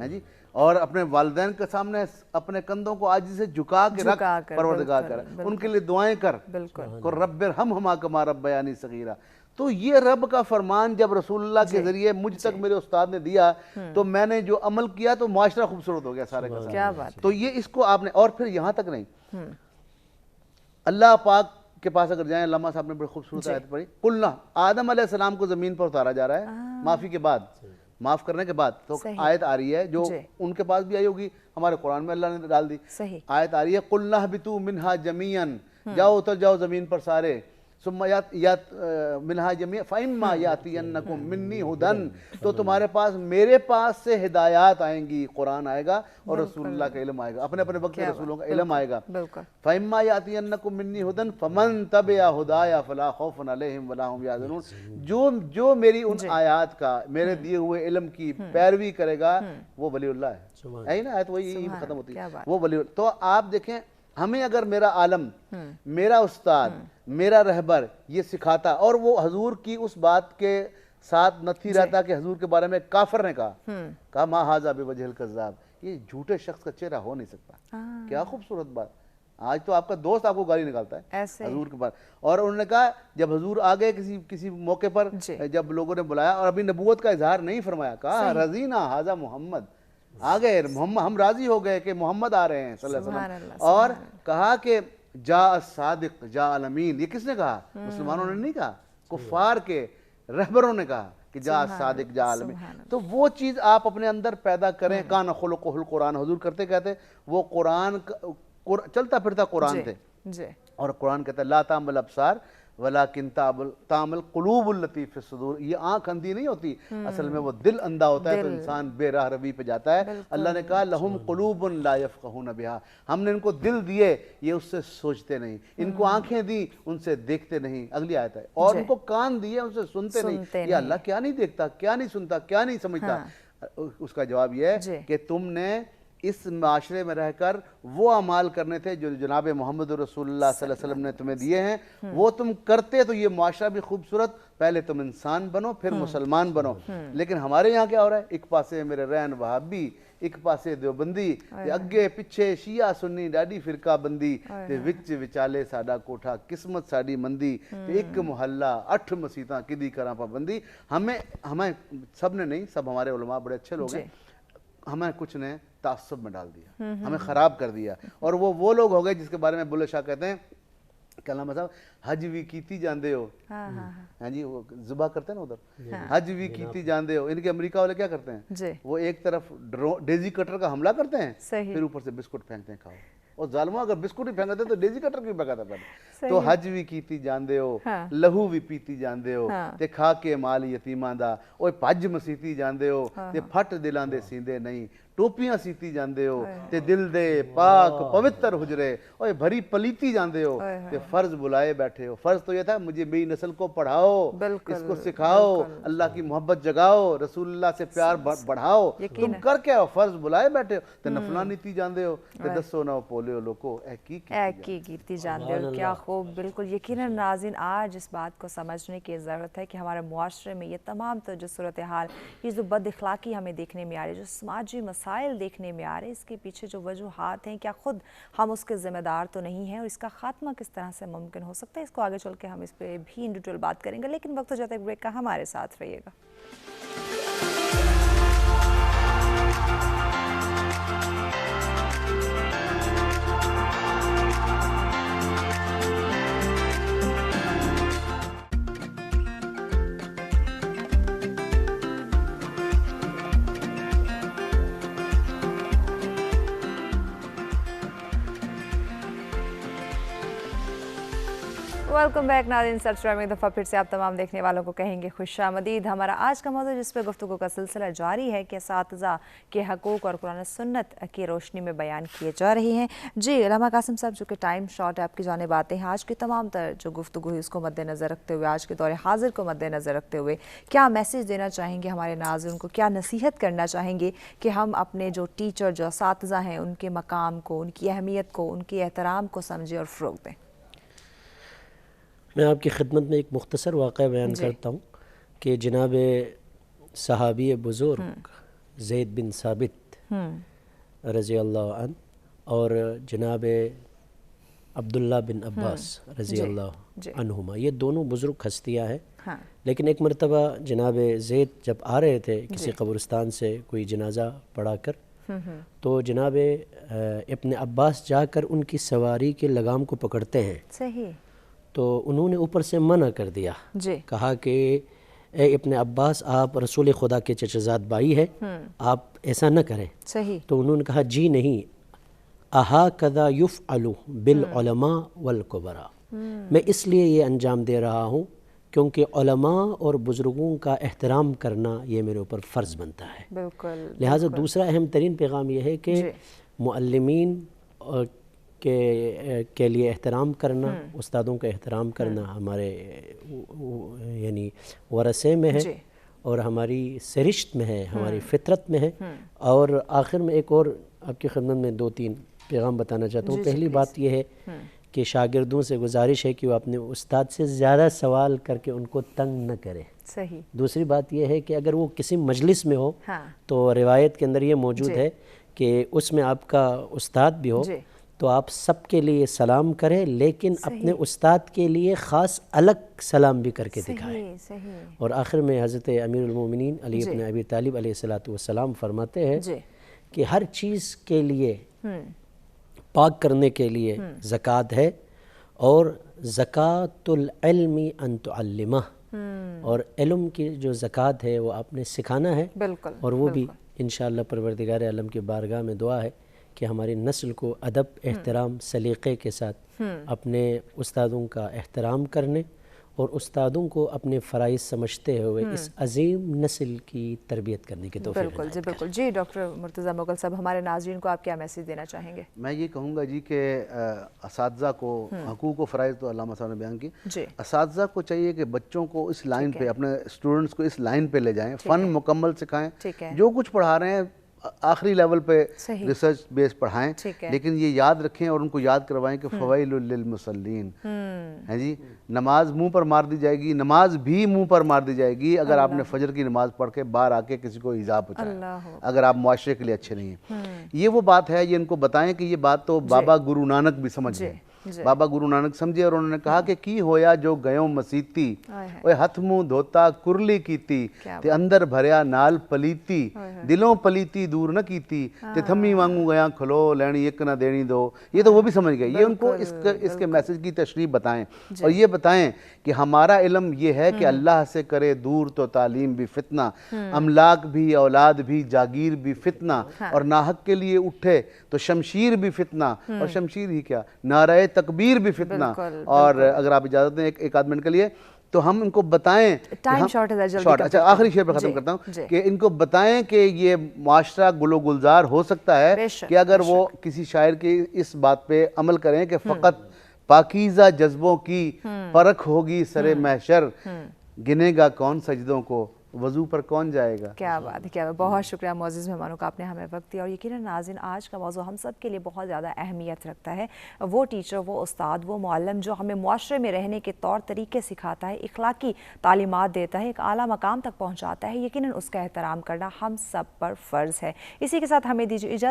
है जी, और अपने वालिदैन के सामने अपने कंधों को आजी से झुका के रख, परवरदिगार कर, उनके लिए दुआएं कर, रब्बिरहमहुमा कमा रब्बयानी सगीरा। तो ये रब का फरमान जब रसूलुल्लाह के जरिए मुझ तक मेरे उस्ताद ने दिया, तो मैंने जो अमल किया तो मुआशरा खूबसूरत हो गया सारे का सारा। तो ये इसको आपने, और फिर यहाँ तक नहीं, अल्लाह पाक के पास अगर जाएं, अल्लामा साहब ने बड़ी खूबसूरत आयत पढ़ी, कुल्ला आदम अलैहिस्सलाम को जमीन पर उतारा जा रहा है माफी के बाद, माफ करने के बाद। तो आयत आ रही है जो उनके पास भी आई होगी, हमारे कुरान में अल्लाह ने डाल दी। आयत आ रही है, कुल्ला बितू मिनहा जमीयन, जाओ उतर जाओ जमीन पर सारे, सुम्मा यात मिनहा जमी फ़इम्मा यातियन्नकुम मिन्नी हुदन, तो तुम्हारे पास मेरे पास से हिदायत आएंगी, कुरान आएगा और रसूलुल्लाह का इल्म आएगा, अपने अपने वक्त के रसूलों का इल्म आएगा। फ़इम्मा यातियन्नकुम मिन्नी हुदन फमन तबिया हुदाया फला खौफुन अलैहिम वला हुम यहज़नून, जो मेरी उन आयात का, मेरे दिए हुए इल्म की पैरवी करेगा वो वलीउल्लाह है ना, आयत वही खत्म होती है, वो वली। तो आप देखें, हमें अगर मेरा आलम, मेरा उस्ताद, मेरा रहबर ये सिखाता और वो हजूर की उस बात के साथ नथी रहता कि हजूर के बारे में काफिर ने कहा मा हाजा बेवजहिल कज़्ज़ाब, ये झूठे शख्स का चेहरा हो नहीं सकता। क्या खूबसूरत बात। आज तो आपका दोस्त आपको गाली निकालता है हजूर के बारे, और उन्होंने कहा जब हजूर आ गए किसी मौके पर, जब लोगों ने बुलाया और अभी नबूवत का इजहार नहीं फरमाया, कहा रजीना हाजा मोहम्मद, आ गए मोहम्मद, हम राजी हो गए कि मोहम्मद आ रहे हैं सल्लल्लाहु अलैहि वसल्लम, और कहा कि जा सादिक जा अमीन। ये किसने कहा? मुसलमानों ने नहीं कहा, कुफार के रहबरों ने कहा कि जा सादिक जा अमीन। तो वो चीज़ आप अपने अंदर पैदा करें। कान खुलुकुहुल कुरान, हजूर करते कहते वो कुरान चलता फिरता कुरान थे, और कुरान कहता है ला तामल अबसार वलाकिन तामल कुलूबुल लती फी सुदूर, ये आंख अंधी नहीं होती, असल में वो दिल अंधा होता है, तो इंसान बेराह रवी पे जाता है। अल्लाह ने कहा लहुम कुलूबुन ला यफ़क़हून बिहा, हमने इनको दिल दिए ये उससे सोचते नहीं, इनको आंखें दी उनसे देखते नहीं, अगली आयत है, और उनको कान दिए उनसे सुनते नहीं। ये अल्लाह क्या नहीं देखता, क्या नहीं सुनता, क्या नहीं समझता? उसका जवाब यह है कि तुमने इस माशरे में रहकर वो अमाल करने थे जो जनाब मोहम्मद रसूलुल्लाह सल्लल्लाहु अलैहि वसल्लम ने तुम्हें दिए हैं, वो तुम करते तो ये माशरा भी खूबसूरत, पहले तुम इंसान बनो फिर मुसलमान बनो। लेकिन हमारे यहाँ क्या हो रहा है, एक पासे मेरे रहन वहाबी, एक पासे देवबंदी, अगे पिछे शिया सुन्नी डाडी फिरका बंदी, ते विच विचाले साडा कोठा किस्मत साडी मंदी, ते एक मोहल्ला 8 मसीता किदी करा पाबंदी। हमें सब ने नहीं, सब हमारे उलमा बड़े अच्छे लोग हैं, हमें कुछ ने तासुब में डाल दिया, हमें ख़राब कर दिया, और वो लोग हो गए जिसके बारे में बुल्ले शाह कहते हैं कलाम साहब हज भी कीती जाते हो, हाँ जी, वो जुबा करते हैं ना उधर, हज भी कीती जाते हो। इनके अमेरिका वाले क्या करते हैं, वो एक तरफ डेजी कटर का हमला करते हैं, फिर ऊपर से बिस्कुट फेंकते हैं, खाओ। और जालमा अगर बिस्कुट ही फेंकते तो डेजी कटर क्यों फेंका था पहले? तो हज भी कीती जाते हो, लहू भी पीती जाते हो, ते खा के माल यतीमां दा, ओए भज मसीती जाते हो, ते फट दिलां दे सींदे नहीं, टोपियां सीती जाते हो, ते दिल दे पाक पवित्र हुजरे, ओए भरी पलीती जाते हो, ते फर्ज बुलाए बैठे हो। फर्ज तो ये था मुझे मेरी नस्ल को पढ़ाओ, इसको सिखाओ, अल्लाह की मोहब्बत जगाओ, रसूलुल्लाह से प्यार बढ़ाओ, तुम कर क्या हो, फर्ज बुलाए बैठे हो, ते नफला नीति जाते हो, ते दसो ना पोलियो लोको ए की कीती
जानते हो। क्या खूब, बिल्कुल यकीनन नाज़रीन, आज इस बात को समझने की ज़रूरत है कि हमारे मुआशरे में ये तमाम तो जो सूरत हाल, ये जो बद अखलाकी हमें देखने में आ रही है, जो समाजी मसाइल देखने में आ रहे हैं, इसके पीछे जो वजूहात हैं, क्या खुद हम उसके ज़िम्मेदार तो नहीं हैं, और इसका खात्मा किस तरह से मुमकिन हो सकता है, इसको आगे चल के हम इस पर भी इन डिटेल बात करेंगे। लेकिन वक्त हो जाता है ब्रेक का, हमारे साथ रहिएगा। वेलकम बैक नाज़रीन, सब्सक्राइब में एक दफ़ा फिर से आप तमाम देखने वालों को कहेंगे खुशामदीद। हमारा आज का मौजूद जिस पर गुफ्तगू का सिलसिला जारी है कि असातिज़ा के हकूक़ और कुरान सुन्नत की रोशनी में बयान किए जा रहे हैं। जी अल्लामा कासिम साहब, जो कि टाइम शॉर्ट है, आपकी जानिब आते हैं। आज की तमाम तर जो गुफ्तगू है उसको मद्देनज़र रखते हुए, आज के दौर हाजिर को मद्देनज़र रखते हुए क्या मैसेज देना चाहेंगे हमारे नाज़रीन को, क्या नसीहत करना चाहेंगे कि हम अपने जो टीचर, जो असातिज़ा हैं, उनके मकाम को, उनकी अहमियत को, उनके एहतराम को समझें और फ़रोग़ दें?
मैं आपकी खिदमत में एक मुख्तसर वाक़या बयान करता हूँ कि जनाब सहाबी बुज़ुर्ग ज़ैद बिन साबित रज़ी अल्लाह अन और जनाब अब्दुल्ला बिन अब्बास रज़ी अल्लाह अन्हुमा, ये दोनों बुज़ुर्ग हस्तियाँ हैं। हाँ। लेकिन एक मरतबा जनाब ज़ैद जब आ रहे थे किसी कब्रिस्तान से कोई जनाजा पढ़ा कर, तो जनाब इब्न अब्बास जाकर उनकी सवारी के लगाम को पकड़ते हैं। सही। तो उन्होंने ऊपर से मना कर दिया, कहा कि ए इब्न अब्बास, आप रसूल खुदा के चचेज़ाद भाई है, आप ऐसा न करें। सही। तो उन्होंने कहा जी नहीं, अहा कदा युफ़अलु बिल उलमा वल कुबरा, میں اس لیے یہ انجام دے رہا ہوں کیونکہ علماء اور بزرگوں کا احترام کرنا یہ میرے اوپر فرض بنتا ہے۔
بالکل۔
لہٰذا دوسرا اہم ترین پیغام یہ ہے کہ معلمین کے لیے احترام کرنا، استادوں کا احترام کرنا ہمارے یعنی ورثے میں ہے اور ہماری سرشت میں ہے، ہماری فطرت میں ہے۔ اور آخر میں ایک اور آپ کی خدمت میں 2-3 پیغام بتانا چاہتا ہوں۔ پہلی بات یہ ہے کہ شاگردوں سے گزارش ہے کہ وہ اپنے استاد سے زیادہ سوال کر کے ان کو تنگ نہ کرے۔
صحیح۔
دوسری بات یہ ہے کہ اگر وہ کسی مجلس میں ہو تو روایت کے اندر یہ موجود ہے کہ اس میں آپ کا استاد بھی ہو تو آپ سب کے لیے سلام کریں، لیکن اپنے استاد کے لیے خاص الگ سلام بھی کر کے دکھائیں۔ اور آخر میں حضرت امیر المومنین علی بن ابی طالب علیہ السلام فرماتے ہیں کہ ہر چیز کے لیے پاک کرنے کے لیے زکوٰۃ ہے، اور زکوٰۃ العلم ان تعلمہ، اور علم کی جو زکوٰۃ ہے وہ آپ نے سکھانا ہے۔ اور وہ بھی انشاءاللہ پروردگار عالم کی بارگاہ میں دعا ہے کہ ہماری نسل کو ادب، احترام، سلیقے کے ساتھ اپنے استادوں کا احترام کرنے اور استادوں کو اپنے فرائض سمجھتے ہوئے اس عظیم نسل کی تربیت کرنے کی توفیق عنایت کرے۔
بالکل جی۔ ڈاکٹر مرتضیٰ مغل صاحب، ہمارے ناظرین کو آپ کیا میسیج دینا چاہیں گے؟
میں یہ کہوں گا جی کہ اساتذہ کو حقوق و فرائض تو علامہ صاحب نے بیان کی، اساتذہ کو چاہیے کہ بچوں کو اس لائن پہ، اپنے اسٹوڈنٹس کو اس لائن پہ لے جائیں، فن مکمل سکھائیں، جو کچھ پڑھا رہے ہیں آخری لیول پہ ریسرچ بیس پڑھائیں، لیکن یہ یاد رکھیں اور ان کو یاد کروائیں کہ فویل للمصلین ہے جی، نماز منہ پر مار دی جائے گی، نماز بھی منہ پر مار دی جائے گی اگر آپ نے فجر کی نماز پڑھ کے باہر آ کے کسی کو ایذا پہنچایا، اگر آپ معاشرے کے لیے اچھے نہیں ہیں۔ یہ وہ بات ہے، یہ ان کو بتائیں کہ یہ بات تو بابا گرو نانک بھی سمجھ گئے، بابا گرو نانک سمجھے، اور انہوں نے کہا کہ کی ہویا جو گیوں مسیتی، اوے ہتھ منہ دھوتا کرلی کیتی، تے اندر بھریا نال پلیتی، دلوں پلیتی دور نہ کیتی، تے تھمی وانگو گیا کھلو لینی ایک نہ دینی دو۔ یہ تو وہ بھی سمجھ گئے، یہ ان کو اس کے میسج کی تشریح بتائیں، اور یہ بتائیں کہ ہمارا علم یہ ہے کہ اللہ سے کرے دور تو تعلیم بھی فتنہ، املاک بھی، اولاد بھی، جاگیر بھی فتنہ، اور ناحق کے لیے اٹھے تو شمشیر بھی فتنہ، اور شمشیر ہی کیا، نعرہ تکبیر بھی فتنہ۔ اور اگر آپ اجازت دیں ایک آدھ منٹ کے لیے، تو ہم ان کو بتائیں، اچھا آخری شعر پر ختم کرتا ہوں، کہ ان کو بتائیں کہ یہ معاشرہ گل و گلزار ہو سکتا ہے کہ اگر وہ کسی شاعر کی اس بات پہ عمل کریں کہ فقط پاکیزہ جذبوں کی پرکھ ہوگی سر محشر، گنے گا کون سجدوں کو، وضو پر کون جائے گا۔
کیا بات ہے، کیا بات۔ بہت شکریہ معزز مہمانوں کا، آپ نے ہمیں وقت دیا، اور یقیناً ناظرین آج کا موضوع ہم سب کے لیے بہت زیادہ اہمیت رکھتا ہے۔ وہ ٹیچر، وہ استاد، وہ معلم جو ہمیں معاشرے میں رہنے کے طور طریقے سکھاتا ہے، اخلاقی تعلیمات دیتا ہے، ایک اعلیٰ مقام تک پہنچاتا ہے، یقیناً اس کا احترام کرنا ہم سب پر فرض ہے۔ اسی کے ساتھ ہمیں دیجیے اجازت۔